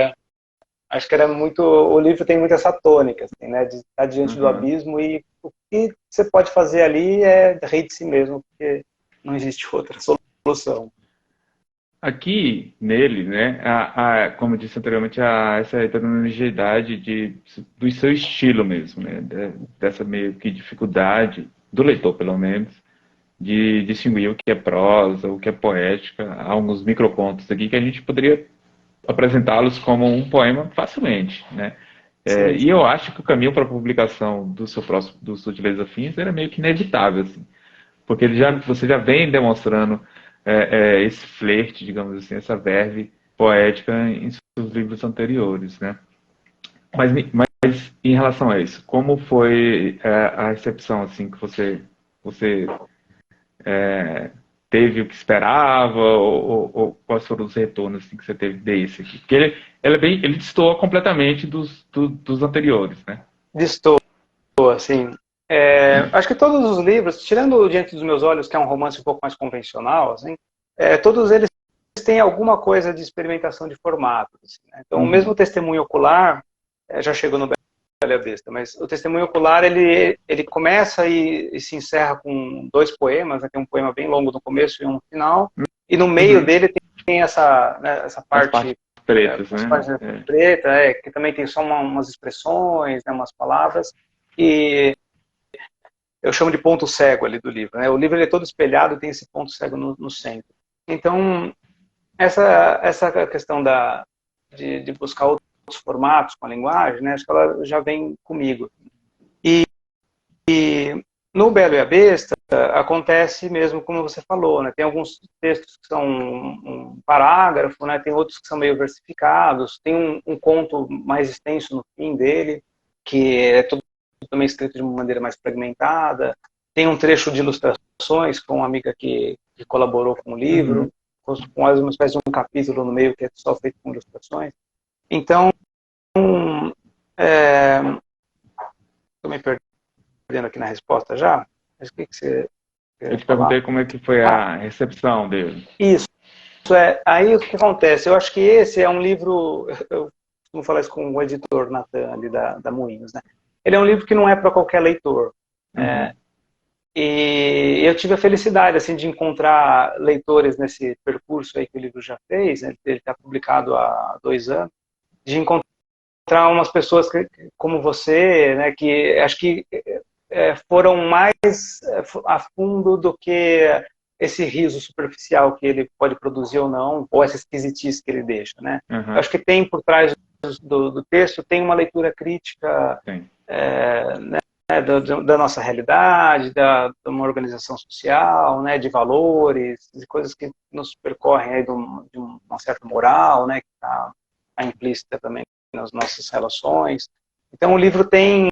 Acho que o livro tem muito essa tônica, assim, né? De estar diante do abismo e o que você pode fazer ali é rir de si mesmo, porque não existe outra solução. Aqui, nele, né, como eu disse anteriormente, essa heterogeneidade do seu estilo mesmo, né, dessa meio que dificuldade, do leitor pelo menos, de distinguir o que é prosa, o que é poética. Há alguns microcontos aqui que a gente poderia apresentá-los como um poema facilmente, né? E eu acho que o caminho para a publicação do Sutilezas Afins era meio que inevitável, assim, porque você já vem demonstrando esse flerte, digamos assim, essa verve poética em seus livros anteriores, né? Mas em relação a isso, como foi a recepção, assim, que você teve o que esperava, ou quais foram os retornos assim, que você teve desse aqui? Porque ele destoa completamente dos anteriores, né? Destoa, assim. Acho que todos os livros, tirando Diante dos Meus Olhos, que é um romance um pouco mais convencional, assim, todos eles têm alguma coisa de experimentação de formato. Assim, né? Então, o mesmo Testemunho Ocular, já chegou no Bela e a Besta, mas o Testemunho Ocular, ele começa e se encerra com 2 poemas, né? Tem um poema bem longo no começo e um no final, e no meio dele tem essa parte pretas, né? Página preta, que também tem só umas expressões, né? Umas palavras, e eu chamo de ponto cego ali do livro, né? O livro ele é todo espelhado e tem esse ponto cego no centro. Então, essa questão de buscar outros formatos com a linguagem, né? Acho que ela já vem comigo. E no Belo e a Besta, acontece mesmo como você falou, né? Tem alguns textos que são um parágrafo, né? Tem outros que são meio versificados, tem um conto mais extenso no fim dele, que é todo também escrito de uma maneira mais fragmentada. Tem um trecho de ilustrações com uma amiga que colaborou com o livro, com uma espécie de um capítulo no meio que é só feito com ilustrações. Então, estou me perdendo aqui na resposta já, mas o que você Eu quer te falar? perguntei como é que foi a recepção dele. Isso é. Aí o que acontece? Eu acho que esse é um livro, eu costumo falar isso com o editor Natan ali da Moinhos, né? Ele é um livro que não é para qualquer leitor. E eu tive a felicidade assim de encontrar leitores nesse percurso aí que o livro já fez, né? Ele está publicado há 2 anos, de encontrar umas pessoas como você, né? Que acho que foram mais a fundo do que esse riso superficial que ele pode produzir ou não, ou essa esquisitice que ele deixa, né? Eu acho que tem por trás do texto, tem uma leitura crítica, né, da nossa realidade, de uma organização social, né, de valores, de coisas que nos percorrem aí de uma certa moral, né, que está implícita também nas nossas relações. Então o livro tem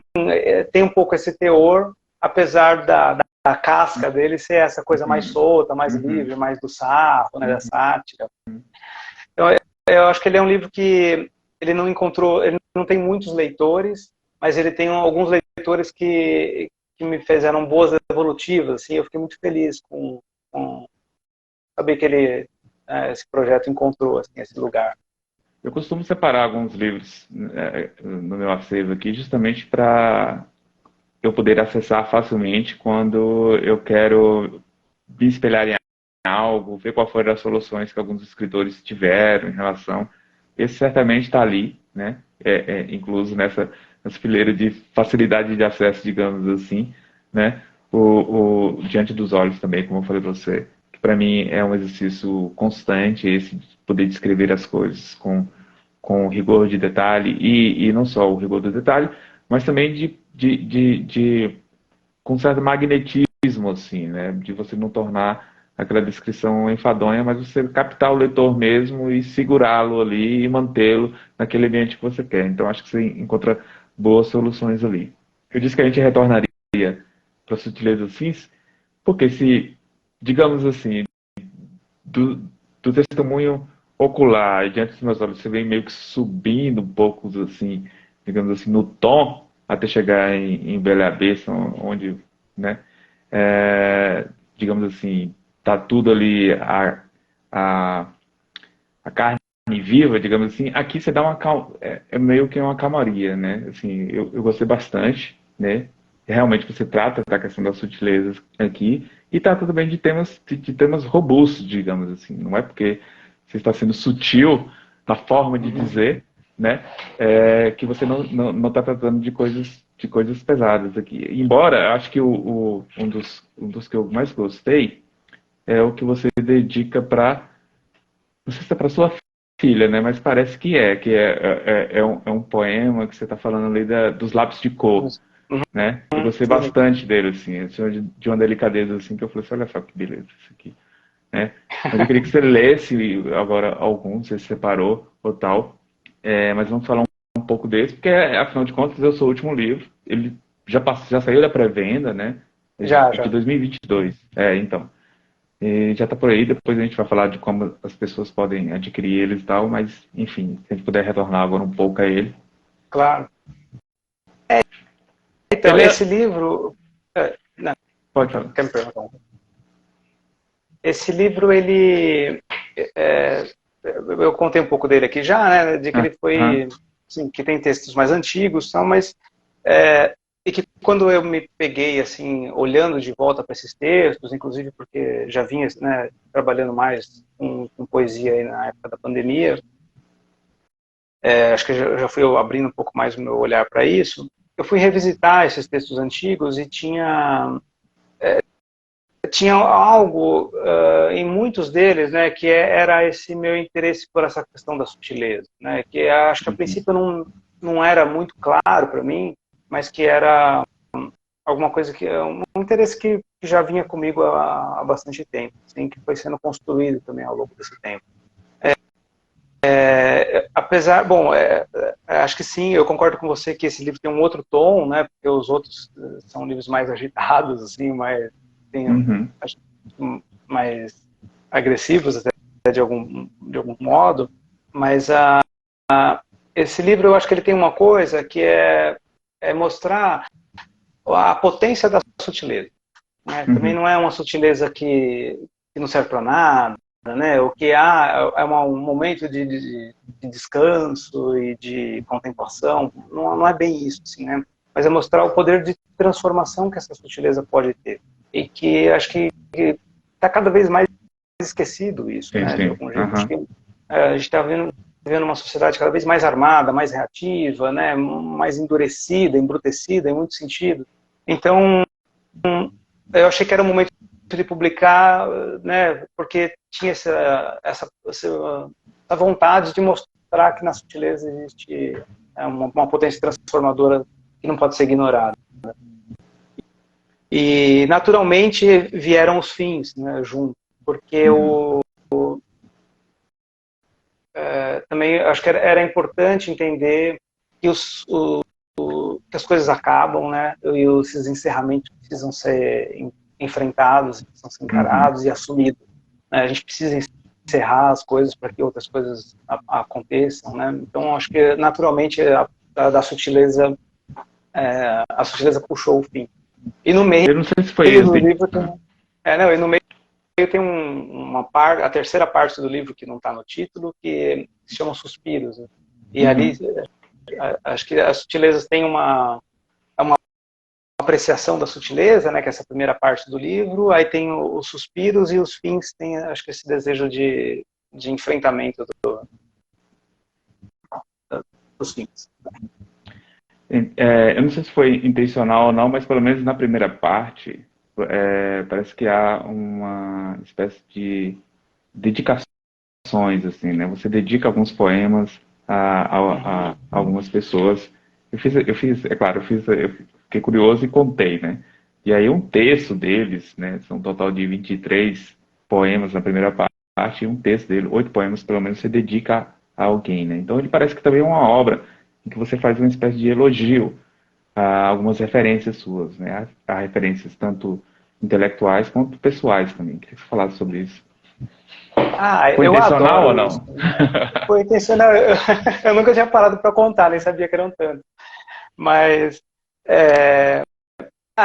um pouco esse teor, apesar da casca dele ser essa coisa mais solta, mais livre, mais do sarro, né, da sátira. Então, eu acho que ele é um livro que ele não tem muitos leitores, mas ele tem alguns leitores que me fizeram boas devolutivas, assim, eu fiquei muito feliz com saber que esse projeto encontrou assim, esse lugar. Eu costumo separar alguns livros no meu acervo aqui, justamente para eu poder acessar facilmente quando eu quero me espelhar em algo, ver qual foram as soluções que alguns escritores tiveram em relação. Esse certamente está ali, né? Incluso nessa fileira de facilidade de acesso, digamos assim, né? O Diante dos Olhos também, como eu falei para você, que para mim é um exercício constante, esse de poder descrever as coisas com rigor de detalhe, e não só o rigor do detalhe, mas também com certo magnetismo, assim, né? De você não tornar aquela descrição enfadonha, mas você captar o leitor mesmo e segurá-lo ali e mantê-lo naquele ambiente que você quer. Então, acho que você encontra boas soluções ali. Eu disse que a gente retornaria para sutilezas assim, porque se, digamos assim, do testemunho ocular diante dos meus olhos, você vem meio que subindo um pouco, assim, digamos assim, no tom, até chegar em Bela Bessa, onde, né, digamos assim, tá tudo ali, a, a carne viva, digamos assim. Aqui você dá é meio que uma calmaria, né, assim, eu gostei bastante, né, realmente você trata da questão das sutilezas aqui, e trata também de temas robustos, digamos assim. Não é porque você está sendo sutil na forma de dizer, né, que você não está tratando de coisas pesadas aqui. Embora, acho que um dos que eu mais gostei é o que você dedica para, não sei se é para sua filha, né, mas parece é um poema que você está falando ali dos lápis de cor, né? Eu gostei bastante dele, assim, de uma delicadeza, assim, que eu falei assim, olha só que beleza isso aqui, né? Mas eu queria que você lesse agora alguns, você separou ou tal, mas vamos falar um pouco desse, porque afinal de contas é o seu último livro, ele já saiu da pré-venda, né? Já. De 2022, então. E já está por aí, depois a gente vai falar de como as pessoas podem adquirir eles e tal, mas, enfim, se a gente puder retornar agora um pouco a ele. Claro. Então, esse livro... Não, Pode falar. quer me perguntar? Esse livro, ele... eu contei um pouco dele aqui já, né? De que ele foi... Assim, que tem textos mais antigos, mas... e que quando eu me peguei, assim, olhando de volta para esses textos, inclusive porque já vinha, né, trabalhando mais com poesia aí na época da pandemia, acho que já fui abrindo um pouco mais o meu olhar para isso. eu fui revisitar esses textos antigos e tinha algo em muitos deles, né, que era esse meu interesse por essa questão da sutileza, né, que acho que a princípio não era muito claro para mim, mas que era alguma coisa um interesse que já vinha comigo há bastante tempo, assim, que foi sendo construído também ao longo desse tempo. Apesar, bom, acho que sim, eu concordo com você que esse livro tem um outro tom, né, porque os outros são livros mais agitados, assim, acho, mais agressivos até de algum modo, mas esse livro eu acho que ele tem uma coisa que é mostrar a potência da sutileza, né? Também não é uma sutileza que não serve para nada, né? O que é um momento de descanso e de contemplação, não é bem isso, assim, né? Mas é mostrar o poder de transformação que essa sutileza pode ter. E que acho que está cada vez mais esquecido isso, sim, né? sim. De algum jeito. Acho que a gente está vivendo uma sociedade cada vez mais armada, mais reativa, né? Mais endurecida, embrutecida em muitos sentidos. Então, eu achei que era o momento de publicar, né? Porque tinha essa vontade de mostrar que na sutileza existe uma potência transformadora que não pode ser ignorada. E, naturalmente, vieram os fins, né, junto, porque também acho que era importante entender que, que as coisas acabam, né, e esses encerramentos precisam ser enfrentados, precisam ser encarados e assumidos. Né? A gente precisa encerrar as coisas para que outras coisas aconteçam, né? Então, acho que, naturalmente, a sutileza puxou o fim. E no meio Eu não sei se foi do esse. livro tem, e no meio tem a terceira parte do livro que não está no título, que se chama Suspiros. Né? E ali, acho que as sutilezas têm uma apreciação da sutileza, né, que é essa primeira parte do livro, aí tem os suspiros e os fins tem, acho que esse desejo de enfrentamento dos fins. Eu não sei se foi intencional ou não, mas pelo menos na primeira parte, parece que há uma espécie de dedicações, assim, né? Você dedica alguns poemas a algumas pessoas. Eu fiquei curioso e contei, né? E aí um terço deles, né? São um total de 23 poemas na primeira parte, e um terço dele, 8 poemas pelo menos, você dedica a alguém, né? Então ele parece que também é uma obra em que você faz uma espécie de elogio a algumas referências suas, né? A referências tanto intelectuais quanto pessoais também. Queria que você falasse sobre isso. Foi Eu intencional ou adoro não? isso. Foi intencional. Eu nunca tinha parado para contar, nem sabia que eram tantos. Mas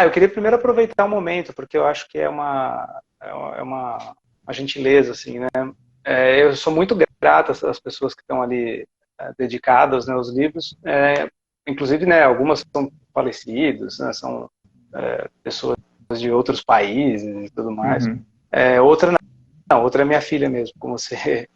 eu queria primeiro aproveitar o momento, porque eu acho que é uma gentileza, assim, né? Eu sou muito grato às pessoas que estão ali dedicadas, né, aos livros. Inclusive, né, algumas são falecidos, né, são pessoas de outros países e tudo mais. Outra não, outra é minha filha mesmo, como você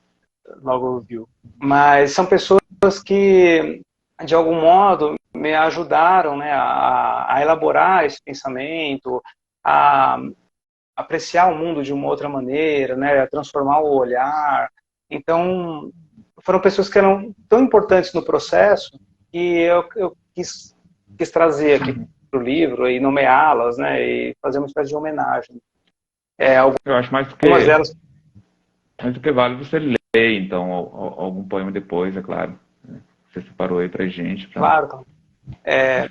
logo viu. Mas são pessoas que, de algum modo, me ajudaram, né, a elaborar esse pensamento, a apreciar o mundo de uma outra maneira, né, a transformar o olhar. Então, foram pessoas que eram tão importantes no processo que eu quis trazer aqui para o livro e nomeá-las, né, e fazer uma espécie de homenagem. Eu acho Algumas delas. mais do que vale você ler, então, algum poema depois, é claro. Você separou aí pra gente, pra Claro.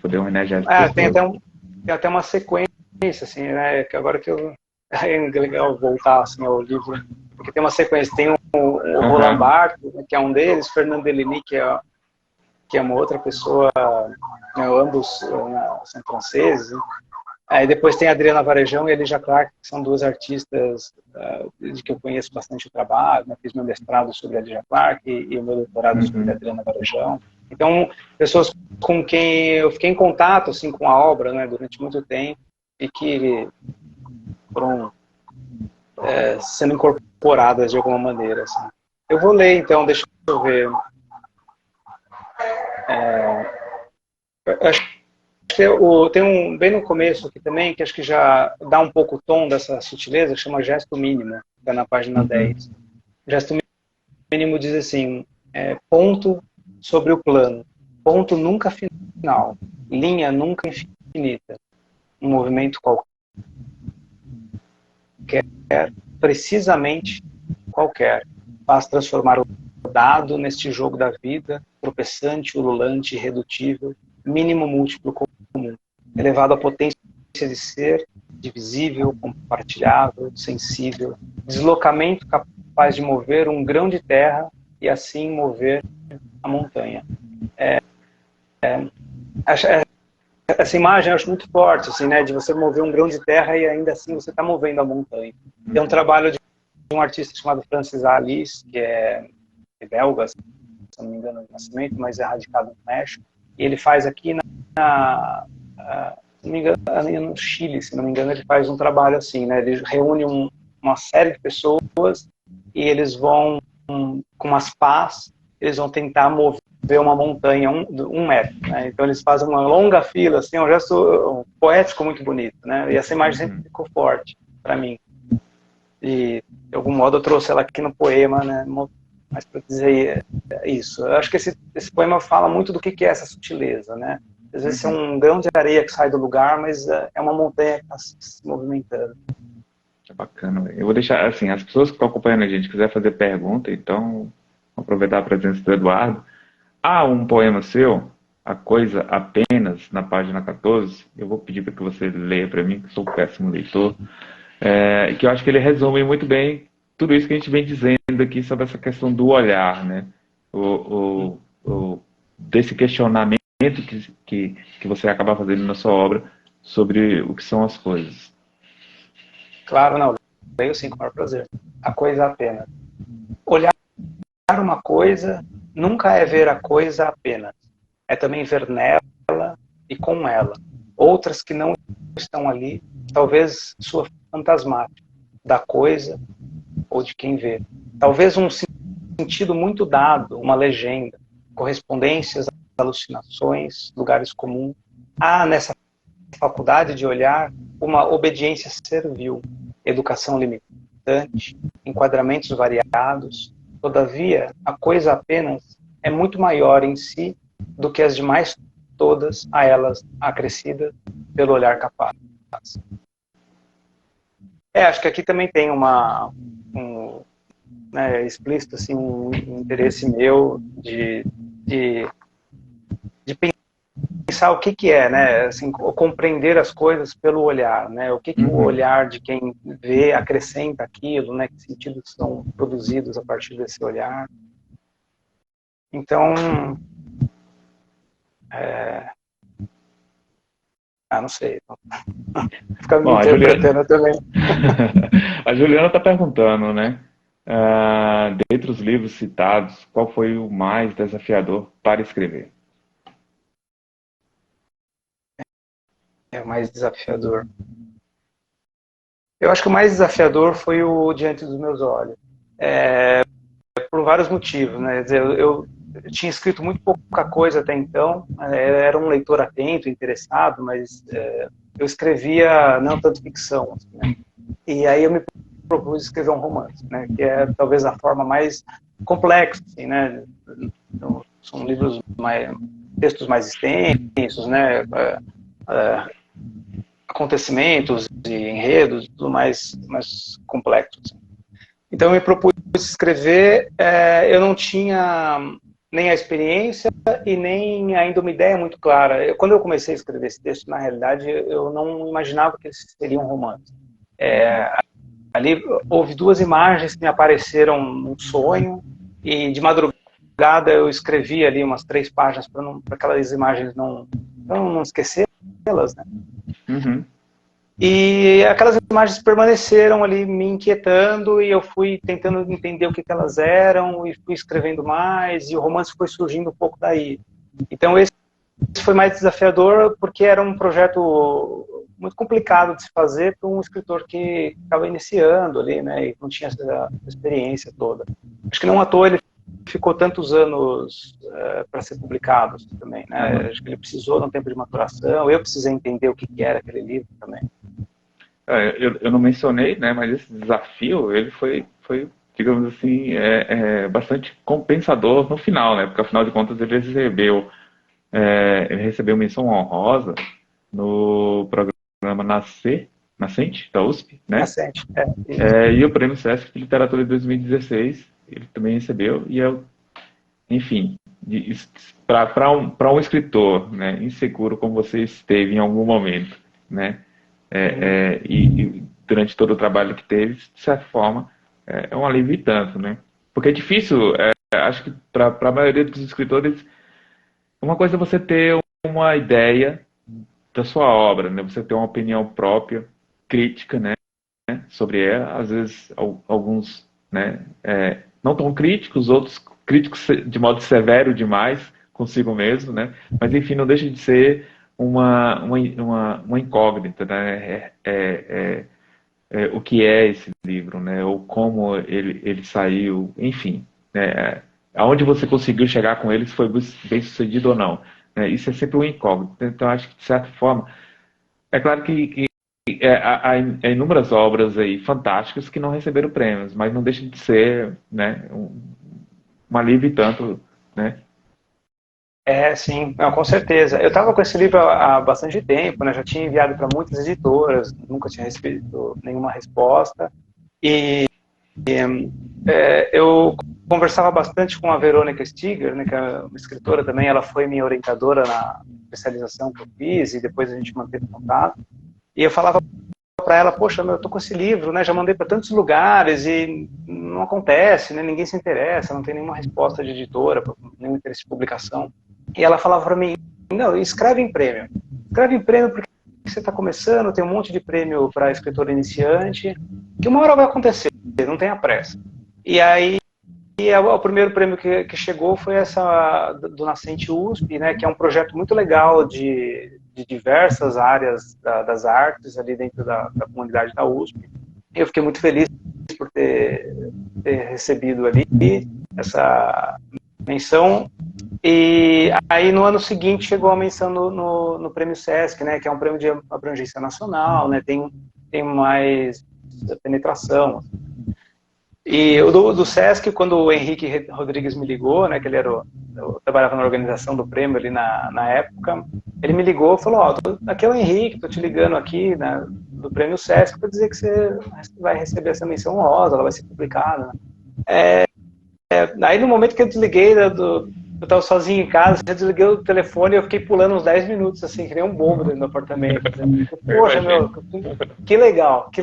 poder homenagear as pessoas. Tem até uma sequência, assim, né? Que agora que é legal voltar assim, ao livro, porque tem uma sequência. Tem o Roland Barthes, né, que é um deles, Fernand Deligny, que é uma outra pessoa, né, ambos são franceses. Né? Aí depois tem a Adriana Varejão e a Elijah Clark, que são duas artistas de que eu conheço bastante o trabalho. Né? Fiz meu mestrado sobre a Elijah Clark e o meu doutorado sobre a Adriana Varejão. Então, pessoas com quem eu fiquei em contato assim, com a obra, né, durante muito tempo e que foram sendo incorporadas de alguma maneira. Assim. Eu vou ler, então, deixa eu ver. que tem um bem no começo aqui também, que acho que já dá um pouco o tom dessa sutileza, que chama gesto mínimo, que está na página 10. O gesto mínimo diz assim, ponto sobre o plano, ponto nunca final, linha nunca infinita, um movimento qualquer, precisamente qualquer, faz transformar o dado neste jogo da vida, tropeçante, ululante, irredutível, mínimo múltiplo comum, elevado à potência de ser, divisível, compartilhável, sensível, deslocamento capaz de mover um grão de terra e assim mover a montanha. Essa imagem eu acho muito forte, assim, né, de você mover um grão de terra e ainda assim você está movendo a montanha. Tem um trabalho de um artista chamado Francis Alice, que é belga, se não me engano, de nascimento, mas é radicado no México. E ele faz aqui se não me engano, no Chile, se não me engano, ele faz um trabalho assim, né? Ele reúne uma série de pessoas e eles vão, com umas pás, eles vão tentar mover uma montanha, um metro, né? Então eles fazem uma longa fila, assim, um gesto poético muito bonito, né? E essa imagem sempre ficou forte para mim. E, de algum modo, eu trouxe ela aqui no poema, né? Mas para dizer isso. Eu acho que esse poema fala muito do que é essa sutileza, né? Às vezes é um grão de areia que sai do lugar, mas é uma montanha que está se movimentando. É bacana. Eu vou deixar, assim, as pessoas que estão acompanhando a gente, quiser fazer pergunta, então, vou aproveitar a presença do Eduardo. Há um poema seu, A Coisa Apenas, na página 14, eu vou pedir para que você leia para mim, que sou um péssimo leitor, que eu acho que ele resume muito bem tudo isso que a gente vem dizendo aqui sobre essa questão do olhar, né? Desse questionamento que você acaba fazendo na sua obra sobre o que são as coisas. Claro, não. Leio sim, com o maior prazer. A Coisa Apenas. Olhar uma coisa nunca é ver a coisa apenas. É também ver nela e com ela. Outras que não estão ali, talvez sua fantasmática, da coisa ou de quem vê. Talvez um sentido muito dado, uma legenda, correspondências, alucinações, lugares comuns. Há nessa faculdade de olhar uma obediência servil, educação limitante, enquadramentos variados. Todavia, a coisa apenas é muito maior em si do que as demais todas a elas acrescidas pelo olhar capaz. Acho que aqui também tem explícito assim, um interesse meu de pensar o que é, né? Assim, compreender as coisas pelo olhar, né? O que o olhar de quem vê acrescenta aquilo, né? Que sentidos são produzidos a partir desse olhar. Então, não sei. Fica me interpretando também. A Juliana está perguntando, né? Dentre os livros citados, qual foi o mais desafiador para escrever? É o mais desafiador. Eu acho que o mais desafiador foi o Diante dos Meus Olhos. Por vários motivos, né? Quer dizer, eu tinha escrito muito pouca coisa até então, era um leitor atento, interessado, mas eu escrevia não tanto ficção, assim, né? E aí eu me propus escrever um romance, né? Que é talvez a forma mais complexa, assim, né? São livros textos mais extensos, né? Acontecimentos e enredos, tudo mais complexo. Assim. Então eu me propus escrever, eu não tinha nem a experiência e nem ainda uma ideia muito clara. Quando eu comecei a escrever esse texto, na realidade, eu não imaginava que ele seria um romance. Ali houve duas imagens que me apareceram num sonho e de madrugada eu escrevi ali umas 3 páginas para aquelas imagens não esquecê-las, né? E aquelas imagens permaneceram ali me inquietando e eu fui tentando entender o que elas eram e fui escrevendo mais e o romance foi surgindo um pouco daí. Então esse foi mais desafiador porque era um projeto muito complicado de se fazer para um escritor que estava iniciando ali, né, e não tinha essa experiência toda. Acho que não à toa ele ficou tantos anos para ser publicado também, né? Acho que ele precisou de um tempo de maturação, eu precisei entender o que era aquele livro também. Eu não mencionei, né, mas esse desafio, ele foi digamos assim, bastante compensador no final, né, porque afinal de contas ele recebeu menção honrosa no programa Nascente, da USP, né, Nascente, e o Prêmio Sesc de Literatura de 2016, ele também recebeu, e enfim, para um escritor, né, inseguro como você esteve em algum momento, né, e durante todo o trabalho que teve, de certa forma, é um alívio e tanto, né? Porque é difícil, acho que para a maioria dos escritores, uma coisa é você ter uma ideia da sua obra, né? Você ter uma opinião própria, crítica, né? Sobre ela, às vezes alguns, né? Não tão críticos, outros críticos de modo severo demais consigo mesmo, né? Mas enfim, não deixa de ser uma incógnita, né? O que é esse livro, né? Ou como ele saiu, enfim, né? Aonde você conseguiu chegar com ele, se foi bem sucedido ou não, né? Isso é sempre um incógnito. Então, acho que de certa forma, é claro que há inúmeras obras aí fantásticas que não receberam prêmios, mas não deixa de ser, né? Um alívio e tanto, né? Sim, não, com certeza. Eu estava com esse livro há bastante tempo, né? Já tinha enviado para muitas editoras, nunca tinha recebido nenhuma resposta. E eu conversava bastante com a Verônica Stiger, né, que é uma escritora também. Ela foi minha orientadora na especialização que eu fiz e depois a gente manteve contato. E eu falava para ela, poxa, eu tô com esse livro, né? Já mandei para tantos lugares e não acontece, né? Ninguém se interessa, não tem nenhuma resposta de editora, nenhum interesse de publicação. E ela falava para mim, não, escreve em prêmio. Escreve em prêmio porque você está começando, tem um monte de prêmio para escritor iniciante, que uma hora vai acontecer, não tenha pressa. E aí, o primeiro prêmio que chegou foi essa do Nascente USP, né, que é um projeto muito legal de diversas áreas das artes ali dentro da comunidade da USP. Eu fiquei muito feliz por ter recebido ali essa menção. E aí no ano seguinte chegou a menção no Prêmio Sesc, né, que é um prêmio de abrangência nacional, né, tem mais penetração. E o do Sesc, quando o Henrique Rodrigues me ligou, né, que eu trabalhava na organização do prêmio ali na época, ele me ligou e falou, aqui é o Henrique, tô te ligando aqui, né, do Prêmio Sesc para dizer que você vai receber essa menção honrosa, ela vai ser publicada. Aí no momento que eu desliguei, eu estava sozinho em casa, eu desliguei o telefone e eu fiquei pulando uns 10 minutos, assim, que nem um bobo dentro do apartamento. Poxa, meu, que legal que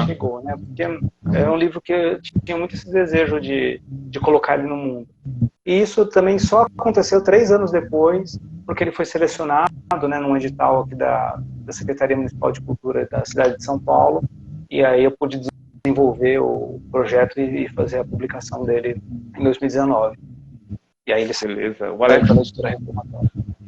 chegou, né? Porque é um livro que eu tinha muito esse desejo de colocar ele no mundo. E isso também só aconteceu 3 anos depois, porque ele foi selecionado, né, num edital aqui da Secretaria Municipal de Cultura da cidade de São Paulo, e aí eu pude desenvolver o projeto e fazer a publicação dele em 2019. E aí ele Beleza.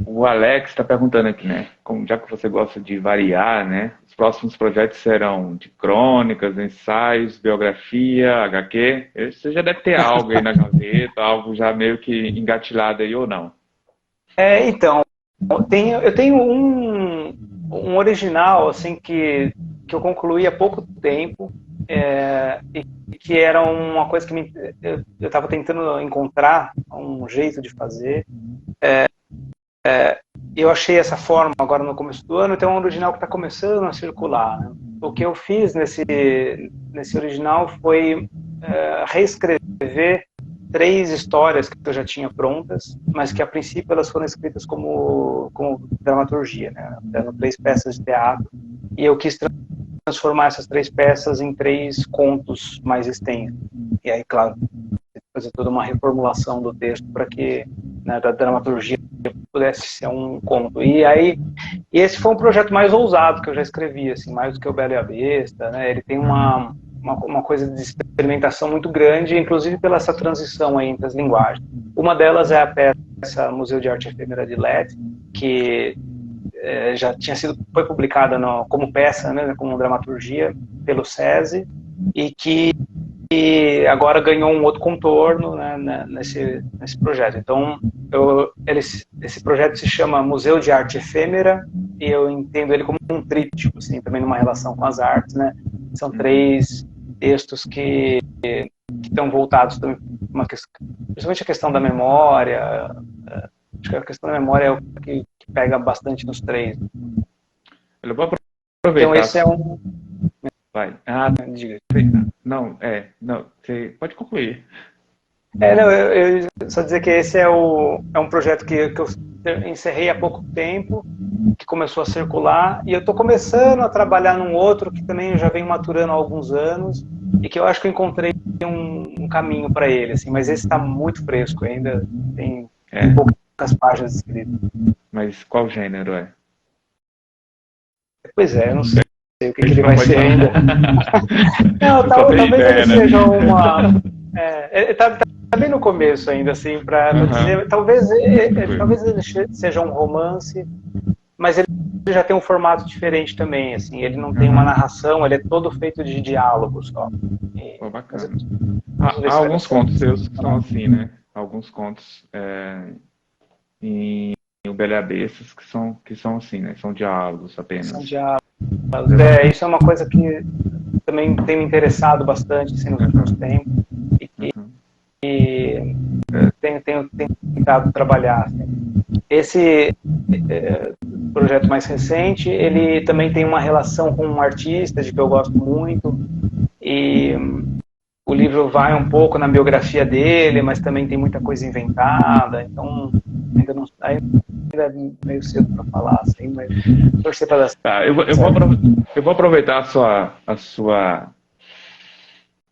O Alex está perguntando aqui, né? Já que você gosta de variar, né? Os próximos projetos serão de crônicas, ensaios, biografia, HQ. Você já deve ter algo aí na gaveta, algo já meio que engatilhado aí ou não? Então, eu tenho um original assim que eu concluí há pouco tempo, e que era uma coisa que eu estava tentando encontrar um jeito de fazer. Eu achei essa forma agora no começo do ano, então é um original que está começando a circular, né? O que eu fiz nesse original foi reescrever 3 histórias que eu já tinha prontas, mas que a princípio elas foram escritas como dramaturgia, né? Eram 3 peças de teatro, e eu quis transformar essas 3 peças em 3 contos mais extensos. E aí, claro, fazer toda uma reformulação do texto para que, né, da dramaturgia pudesse ser um conto. E esse foi um projeto mais ousado que eu já escrevi, assim, mais do que o Bela e a Besta, né? Ele tem uma coisa de experimentação muito grande, inclusive pela essa transição aí entre as linguagens. Uma delas é a peça Museu de Arte Efêmera de Lett, que já foi publicada como peça, né, como dramaturgia pelo SESI, e que e agora ganhou um outro contorno, né, nesse projeto. Então, esse projeto se chama Museu de Arte Efêmera, e eu entendo ele como um tríptico, assim, também numa relação com as artes, né? São 3 textos que estão voltados também uma questão, principalmente a questão da memória. Acho que a questão da memória é o que pega bastante nos 3. Eu vou Então aproveitar. esse é um... Vai. Diga. Não, você pode concluir. Não, eu só dizer que esse é um projeto que eu encerrei há pouco tempo, que começou a circular, e eu estou começando a trabalhar num outro que também eu já venho maturando há alguns anos, e que eu acho que eu encontrei um caminho para ele, assim, mas esse está muito fresco ainda, tem poucas páginas escritas. Mas qual gênero é? Pois é, eu não sei o que ele vai ser ainda. Não, talvez ele seja uma... Tá bem no começo ainda, assim, para dizer, talvez ele seja um romance, mas ele já tem um formato diferente também, assim, ele não tem uma narração, ele é todo feito de diálogos só. Bacana. Há alguns contos seus que são assim, né? Alguns contos em o Belhabestas que são assim, né? São diálogos apenas. São diálogos. Isso é uma coisa que também tem me interessado bastante, assim, nos últimos tempos, e tenho tentado trabalhar. Assim. Esse projeto mais recente, ele também tem uma relação com um artista de que eu gosto muito, e o livro vai um pouco na biografia dele, mas também tem muita coisa inventada, então ainda é meio cedo para falar, assim, mas torcer para dar certo. Eu vou aproveitar a sua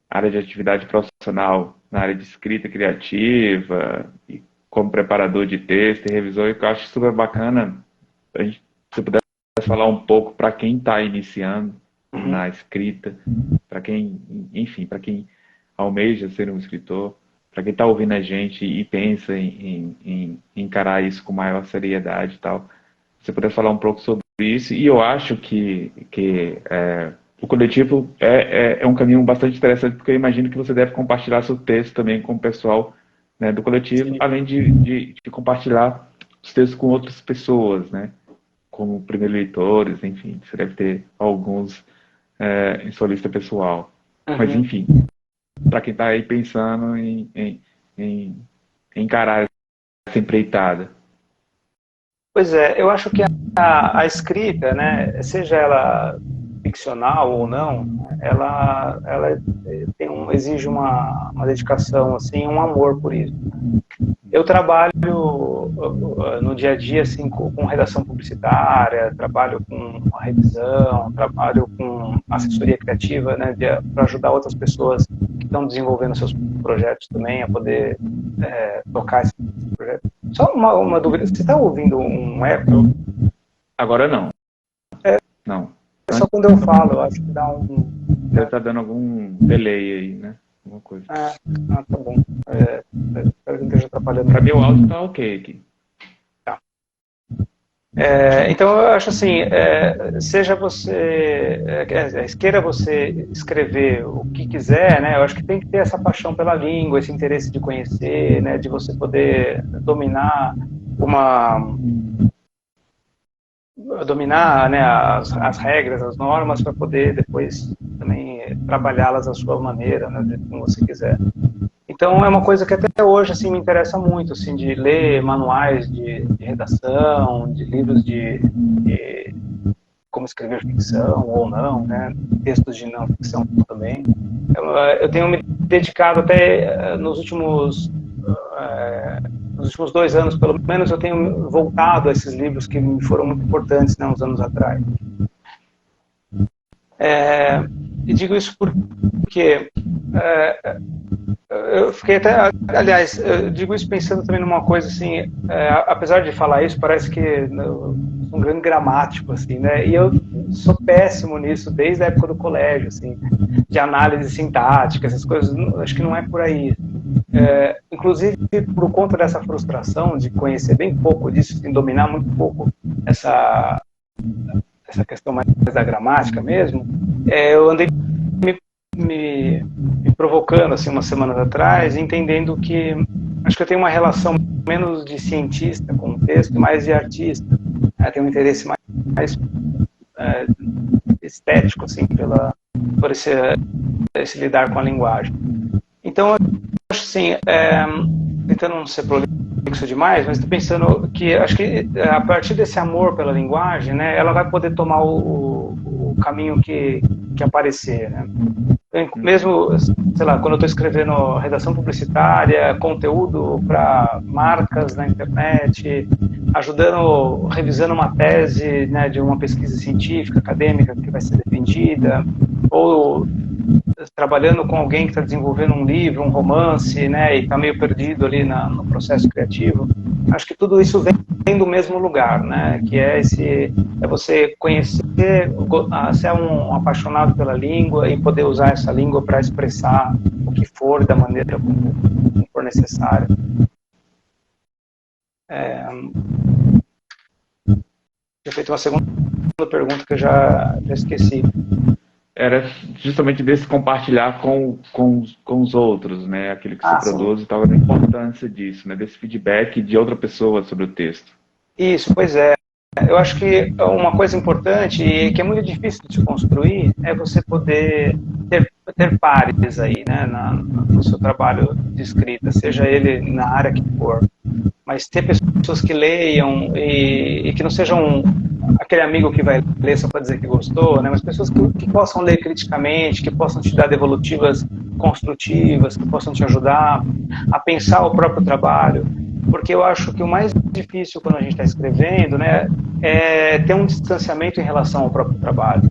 área de atividade profissional na área de escrita criativa, e como preparador de texto e revisor, que eu acho super bacana, se você pudesse falar um pouco para quem está iniciando na escrita, para quem, enfim, para quem almeja ser um escritor, para quem está ouvindo a gente e pensa em encarar isso com maior seriedade e tal, se você puder falar um pouco sobre isso. E eu acho que o coletivo é um caminho bastante interessante, porque eu imagino que você deve compartilhar seu texto também com o pessoal, né, do coletivo, sim, além de compartilhar os textos com outras pessoas, né, como primeiros leitores, enfim, você deve ter alguns em sua lista pessoal. Mas, enfim, para quem está aí pensando em encarar essa empreitada. Pois é, eu acho que a escrita, né, seja ela ficcional ou não, ela exige uma dedicação, assim, um amor por isso. Eu trabalho no dia a dia assim, com redação publicitária, trabalho com a revisão, trabalho com assessoria criativa, né, para ajudar outras pessoas que estão desenvolvendo seus projetos também a poder tocar esse projeto. Só uma dúvida, você está ouvindo um eco? Agora não. Não. É só quando eu falo, eu acho que dá um... Deve estar dando algum delay aí, né? Alguma coisa. Tá bom. Espero que não esteja atrapalhando. Para mim o áudio está ok aqui. Tá. Então eu acho assim, seja você, queira você escrever o que quiser, né? Eu acho que tem que ter essa paixão pela língua, esse interesse de conhecer, né? De você poder dominar né, as regras, as normas, para poder depois também trabalhá-las da sua maneira, né, como você quiser. Então é uma coisa que até hoje assim me interessa muito, assim, de ler manuais de redação, de livros de como escrever ficção ou não, né, textos de não ficção também. Eu tenho me dedicado até nos últimos 2 anos, pelo menos, eu tenho voltado a esses livros que me foram muito importantes, né, uns anos atrás. E digo isso porque eu fiquei até... Aliás, eu digo isso pensando também numa coisa assim, apesar de falar isso, parece que eu sou um grande gramático, assim, né? E eu sou péssimo nisso desde a época do colégio, assim, de análise sintática, essas coisas, acho que não é por aí. Inclusive, por conta dessa frustração de conhecer bem pouco disso, de dominar muito pouco essa questão mais da gramática mesmo, eu andei me me provocando assim umas semanas atrás, entendendo que acho que eu tenho uma relação menos de cientista com o texto e mais de artista. Tenho um interesse mais estético assim por esse lidar com a linguagem. Então, eu acho assim, tentando não ser prolixo demais, mas estou pensando que acho que a partir desse amor pela linguagem, né, ela vai poder tomar o caminho que aparecer, né? Mesmo, sei lá, quando eu estou escrevendo redação publicitária, conteúdo para marcas na internet, ajudando, revisando uma tese, né, de uma pesquisa científica, acadêmica que vai ser defendida, ou trabalhando com alguém que está desenvolvendo um livro, um romance, né, e está meio perdido ali no processo criativo. Acho que tudo isso vem do mesmo lugar, né, que é você conhecer, ser um apaixonado pela língua e poder usar essa língua para expressar o que for da maneira como for necessário. Eu feito uma segunda pergunta que eu já esqueci. Era justamente desse compartilhar com os outros, né? Aquilo que você produz e tal, a importância disso, né? Desse feedback de outra pessoa sobre o texto. Isso, pois é. Eu acho que uma coisa importante e que é muito difícil de se construir é você poder ter pares aí, né, no seu trabalho de escrita, seja ele na área que for. Mas ter pessoas que leiam e que não sejam aquele amigo que vai ler só para dizer que gostou, né? Mas pessoas que possam ler criticamente, que possam te dar devolutivas construtivas, que possam te ajudar a pensar o próprio trabalho. Porque eu acho que o mais difícil quando a gente está escrevendo, né, é ter um distanciamento em relação ao próprio trabalho.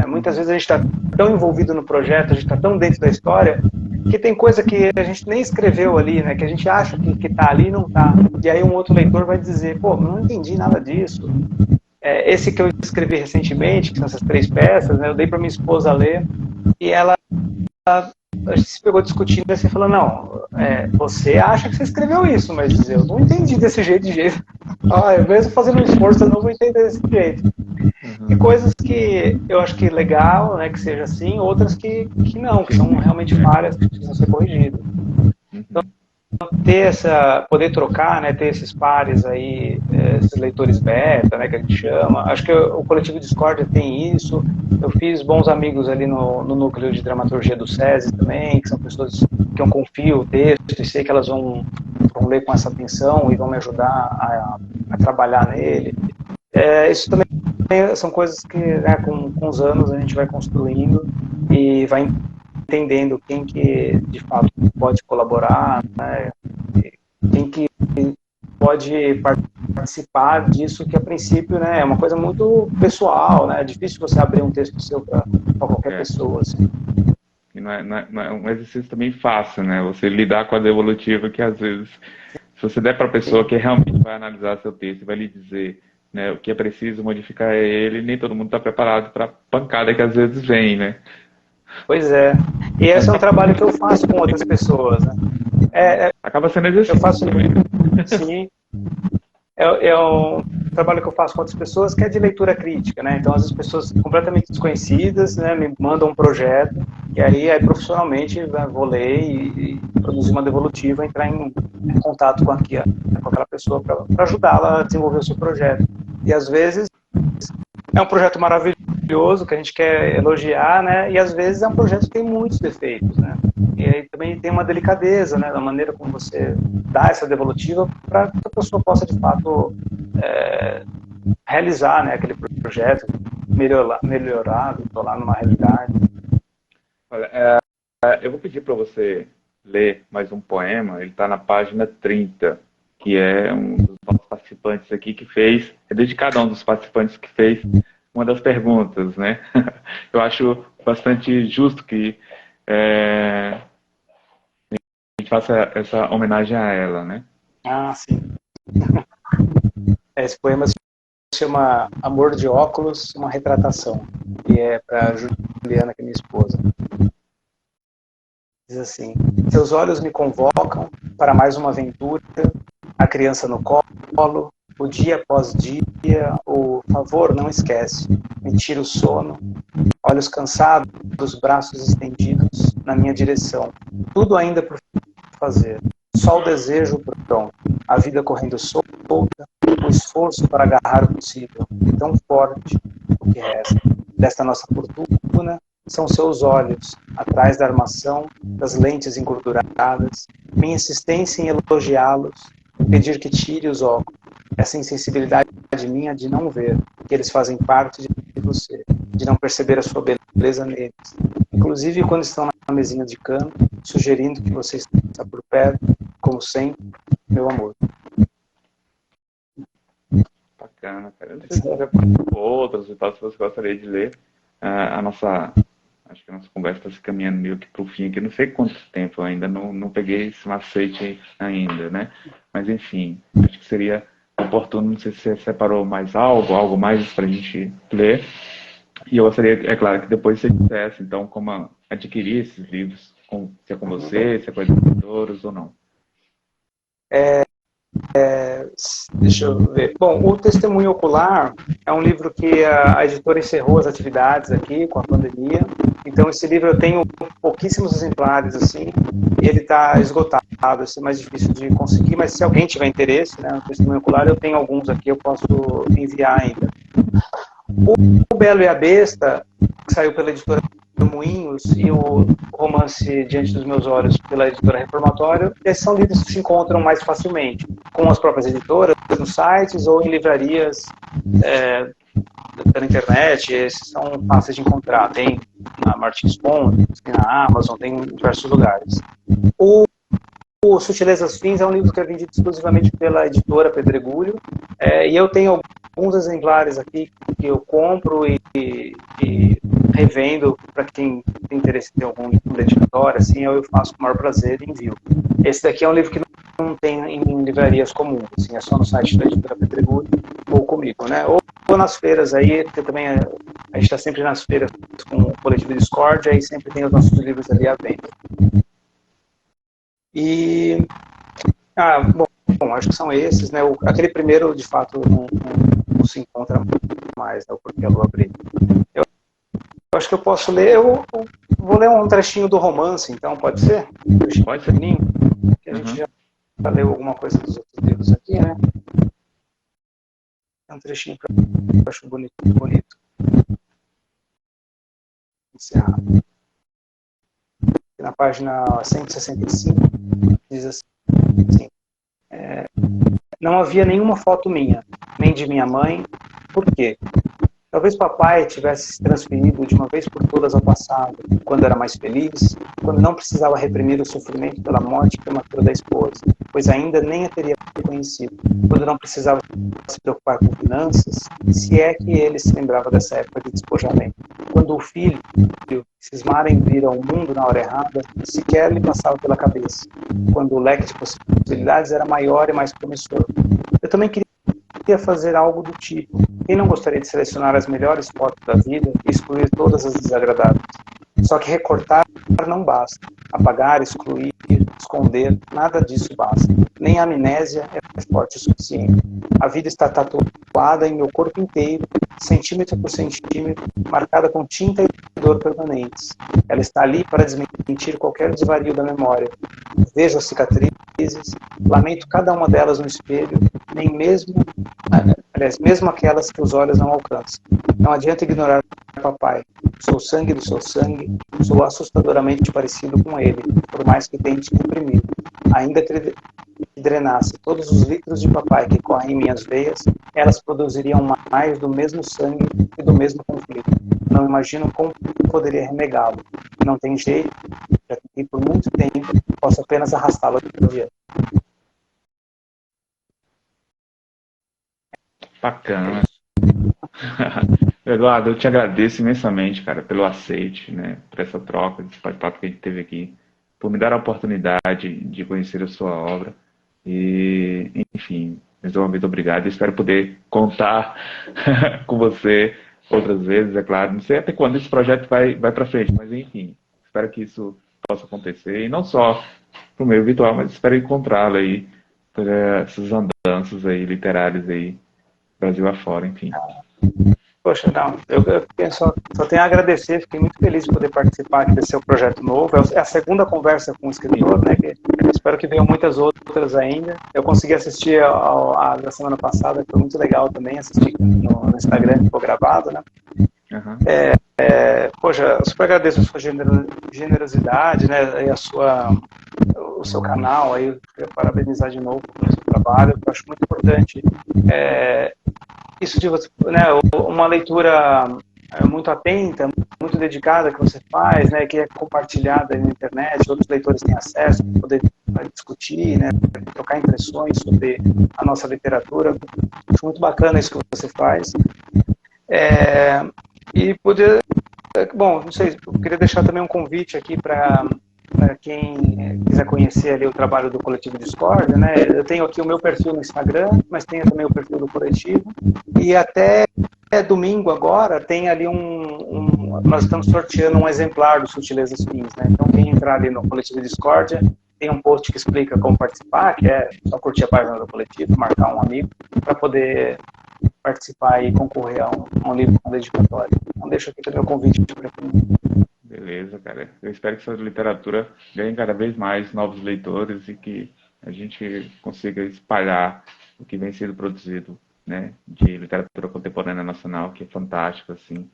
Muitas vezes a gente está tão envolvido no projeto, a gente está tão dentro da história, que tem coisa que a gente nem escreveu ali, né, que a gente acha que está ali e não está. E aí um outro leitor vai dizer, pô, não entendi nada disso. Esse que eu escrevi recentemente, que são essas 3 peças, né, eu dei para minha esposa ler, e ela a gente se pegou discutindo e você falou, não, você acha que você escreveu isso, mas eu não entendi desse jeito. Eu mesmo fazendo um esforço, eu não vou entender desse jeito. E coisas que eu acho que legal, né, que seja assim, outras que não, que são realmente falhas que precisam ser corrigidas. Então, poder trocar, né, ter esses pares aí, esses leitores beta, né, que a gente chama. Acho que o Coletivo Discórdia tem isso. Eu fiz bons amigos ali no núcleo de dramaturgia do SESI também, que são pessoas que eu confio o texto e sei que elas vão ler com essa atenção e vão me ajudar a trabalhar nele. Isso também são coisas que, né, com os anos a gente vai construindo e vai entendendo quem que de fato pode colaborar, né, quem que pode participar disso, que a princípio, né, é uma coisa muito pessoal, né, é difícil você abrir um texto seu para qualquer pessoa. Assim. E não é um exercício também fácil, né, você lidar com a devolutiva que às vezes, se você der para a pessoa que realmente vai analisar seu texto e vai lhe dizer, né, o que é preciso modificar ele, nem todo mundo está preparado para a pancada que às vezes vem, né. Pois é. E esse é um trabalho que eu faço com outras pessoas, né? Acaba sendo exercício. Eu faço, sim. É um trabalho que eu faço com outras pessoas que é de leitura crítica, né? Então, as pessoas completamente desconhecidas, né, me mandam um projeto e aí profissionalmente vou ler e produzir uma devolutiva, entrar em contato com aquela pessoa para ajudá-la a desenvolver o seu projeto. E às vezes é um projeto maravilhoso que a gente quer elogiar, né? E às vezes é um projeto que tem muitos defeitos, né? E aí também tem uma delicadeza, né? Da maneira como você dá essa devolutiva para que a pessoa possa de fato realizar, né, aquele projeto, melhorar, tornar numa realidade. Olha, eu vou pedir para você ler mais um poema, ele está na página 30, que é um dos nossos participantes aqui que fez, é dedicado a um dos participantes que fez uma das perguntas, né? Eu acho bastante justo que a gente faça essa homenagem a ela, né? Ah, sim. Esse poema se chama Amor de Óculos, uma retratação, e é para Juliana, que é minha esposa. Diz assim: seus olhos me convocam para mais uma aventura, a criança no colo, o dia após dia, o favor não esquece, me tira o sono, olhos cansados, braços estendidos na minha direção, tudo ainda por fazer, só o desejo pronto, a vida correndo solta, o esforço para agarrar o possível, e tão forte o que resta desta nossa fortuna são seus olhos, atrás da armação, das lentes engorduradas, minha insistência em elogiá-los, pedir que tire os óculos, essa insensibilidade minha de não ver que eles fazem parte de você, de não perceber a sua beleza neles, inclusive quando estão na mesinha de canto, sugerindo que você está por perto, como sempre, meu amor. Bacana, cara. Eu não sei se você outras e tal, se você gostaria de ler acho que a nossa conversa está se caminhando meio que para o fim aqui. Eu não sei quanto tempo eu ainda, não peguei esse macete ainda, né? Mas enfim, acho que seria oportuno, não sei se você separou mais algo mais para a gente ler. E eu gostaria, é claro, que depois você dissesse, então, como adquirir esses livros, se é com você, se é com editoras ou não. Deixa eu ver. Bom, o Testemunho Ocular é um livro que a editora encerrou as atividades aqui com a pandemia. Então, esse livro eu tenho pouquíssimos exemplares, assim, e ele está esgotado, assim, mais difícil de conseguir, mas se alguém tiver interesse, né, no Testemunho Ocular, eu tenho alguns aqui, eu posso enviar ainda. O Belo e a Besta, que saiu pela editora Moinhos, e o romance Diante dos Meus Olhos pela editora Reformatório, esses são livros que se encontram mais facilmente com as próprias editoras, nos sites ou em livrarias pela internet. Esses são fáceis de encontrar, tem na Martins Fontes, tem na Amazon, tem em diversos lugares. O Sutilezas Fins é um livro que é vendido exclusivamente pela editora Pedregulho, e eu tenho alguns exemplares aqui que eu compro e revendo para quem tem interesse em ter algum dedicatório, assim, eu faço com o maior prazer e envio. Esse daqui é um livro que não tem em livrarias comuns, assim, é só no site da editora Pedregulho ou comigo, né? Ou nas feiras aí, porque também a gente está sempre nas feiras com o Coletivo Discord, aí sempre tem os nossos livros ali à venda. E, bom, acho que são esses, né? Aquele primeiro, de fato, não se encontra mais, né? O Porque a Lua Brilha. Eu acho que eu posso ler, eu vou ler um trechinho do romance, então, pode ser? Pode ser. Que a gente já leu alguma coisa dos outros livros aqui, né? É um trechinho que eu acho bonito. Encerrar. Na página 165, diz assim, não havia nenhuma foto minha, nem de minha mãe. Por quê? Talvez papai tivesse se transferido de uma vez por todas ao passado, quando era mais feliz, quando não precisava reprimir o sofrimento pela morte prematura da esposa, pois ainda nem a teria conhecido, quando não precisava se preocupar com finanças, se é que ele se lembrava dessa época de despojamento, quando o filho cismara em vir ao mundo na hora errada, sequer lhe passava pela cabeça, quando o leque de possibilidades era maior e mais promissor. Eu também queria fazer algo do tipo. Quem não gostaria de selecionar as melhores fotos da vida e excluir todas as desagradáveis? Só que recortar não basta. Apagar, excluir, esconder, nada disso basta. Nem a amnésia é forte o suficiente. A vida está tatuada em meu corpo inteiro, centímetro por centímetro, marcada com tinta e dor permanentes. Ela está ali para desmentir qualquer desvario da memória. Vejo as cicatrizes, lamento cada uma delas no espelho, mesmo aquelas que os olhos não alcançam. Não adianta ignorar papai. Sou sangue do seu sangue, sou assustadoramente parecido com ele, por mais que tente reprimir. Ainda que drenasse todos os litros de papai que correm em minhas veias, elas produziriam mais do mesmo sangue e do mesmo conflito. Não imagino como poderia renegá-lo. Não tem jeito, já tentei por muito tempo, posso apenas arrastá-lo adiante. Bacana. Eduardo, eu te agradeço imensamente, cara, pelo aceite, né, por essa troca, esse bate-papo que a gente teve aqui, por me dar a oportunidade de conhecer a sua obra. E, enfim, mais uma vez obrigado. Espero poder contar com você outras vezes, é claro. Não sei até quando esse projeto vai para frente, mas enfim, espero que isso possa acontecer. E não só para o meio virtual, mas espero encontrá-lo aí por essas andanças avanços aí literários aí, Brasil afora, enfim. Poxa, não, eu só tenho a agradecer, fiquei muito feliz de poder participar aqui desse seu projeto novo. É a segunda conversa com o escritor, né? Que espero que venham muitas outras ainda. Eu consegui assistir a da semana passada, que foi muito legal também, assistir no Instagram, que ficou gravado, né? Uhum. Poxa, eu super agradeço a sua generosidade, né? E o seu canal, aí, eu queria parabenizar de novo pelo seu trabalho, eu acho muito importante. Isso de você, né, uma leitura muito atenta, muito dedicada que você faz, né, que é compartilhada na internet, outros leitores têm acesso, poder discutir, né, trocar impressões sobre a nossa literatura. Acho muito bacana isso que você faz. E poder, bom, não sei, eu queria deixar também um convite aqui para quem quiser conhecer ali o trabalho do Coletivo Discord, né? Eu tenho aqui o meu perfil no Instagram, mas tenho também o perfil do Coletivo. E até domingo agora tem ali nós estamos sorteando um exemplar do Sutilezas Fins, né? Então quem entrar ali no Coletivo Discord tem um post que explica como participar, que é só curtir a página do Coletivo, marcar um amigo para poder participar e concorrer a um livro com dedicatória. Então deixo aqui também o convite para quem... Beleza, cara. Eu espero que essa literatura ganhe cada vez mais novos leitores e que a gente consiga espalhar o que vem sendo produzido, né, de literatura contemporânea nacional, que é fantástico, assim.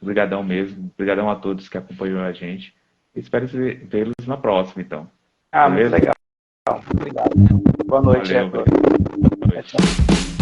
Obrigadão mesmo. Obrigadão a todos que acompanham a gente. Espero vê-los na próxima, então. Ah, Beleza? muito legal. Obrigado. Boa noite. Valeu, Boa obrigado. Boa noite. noite.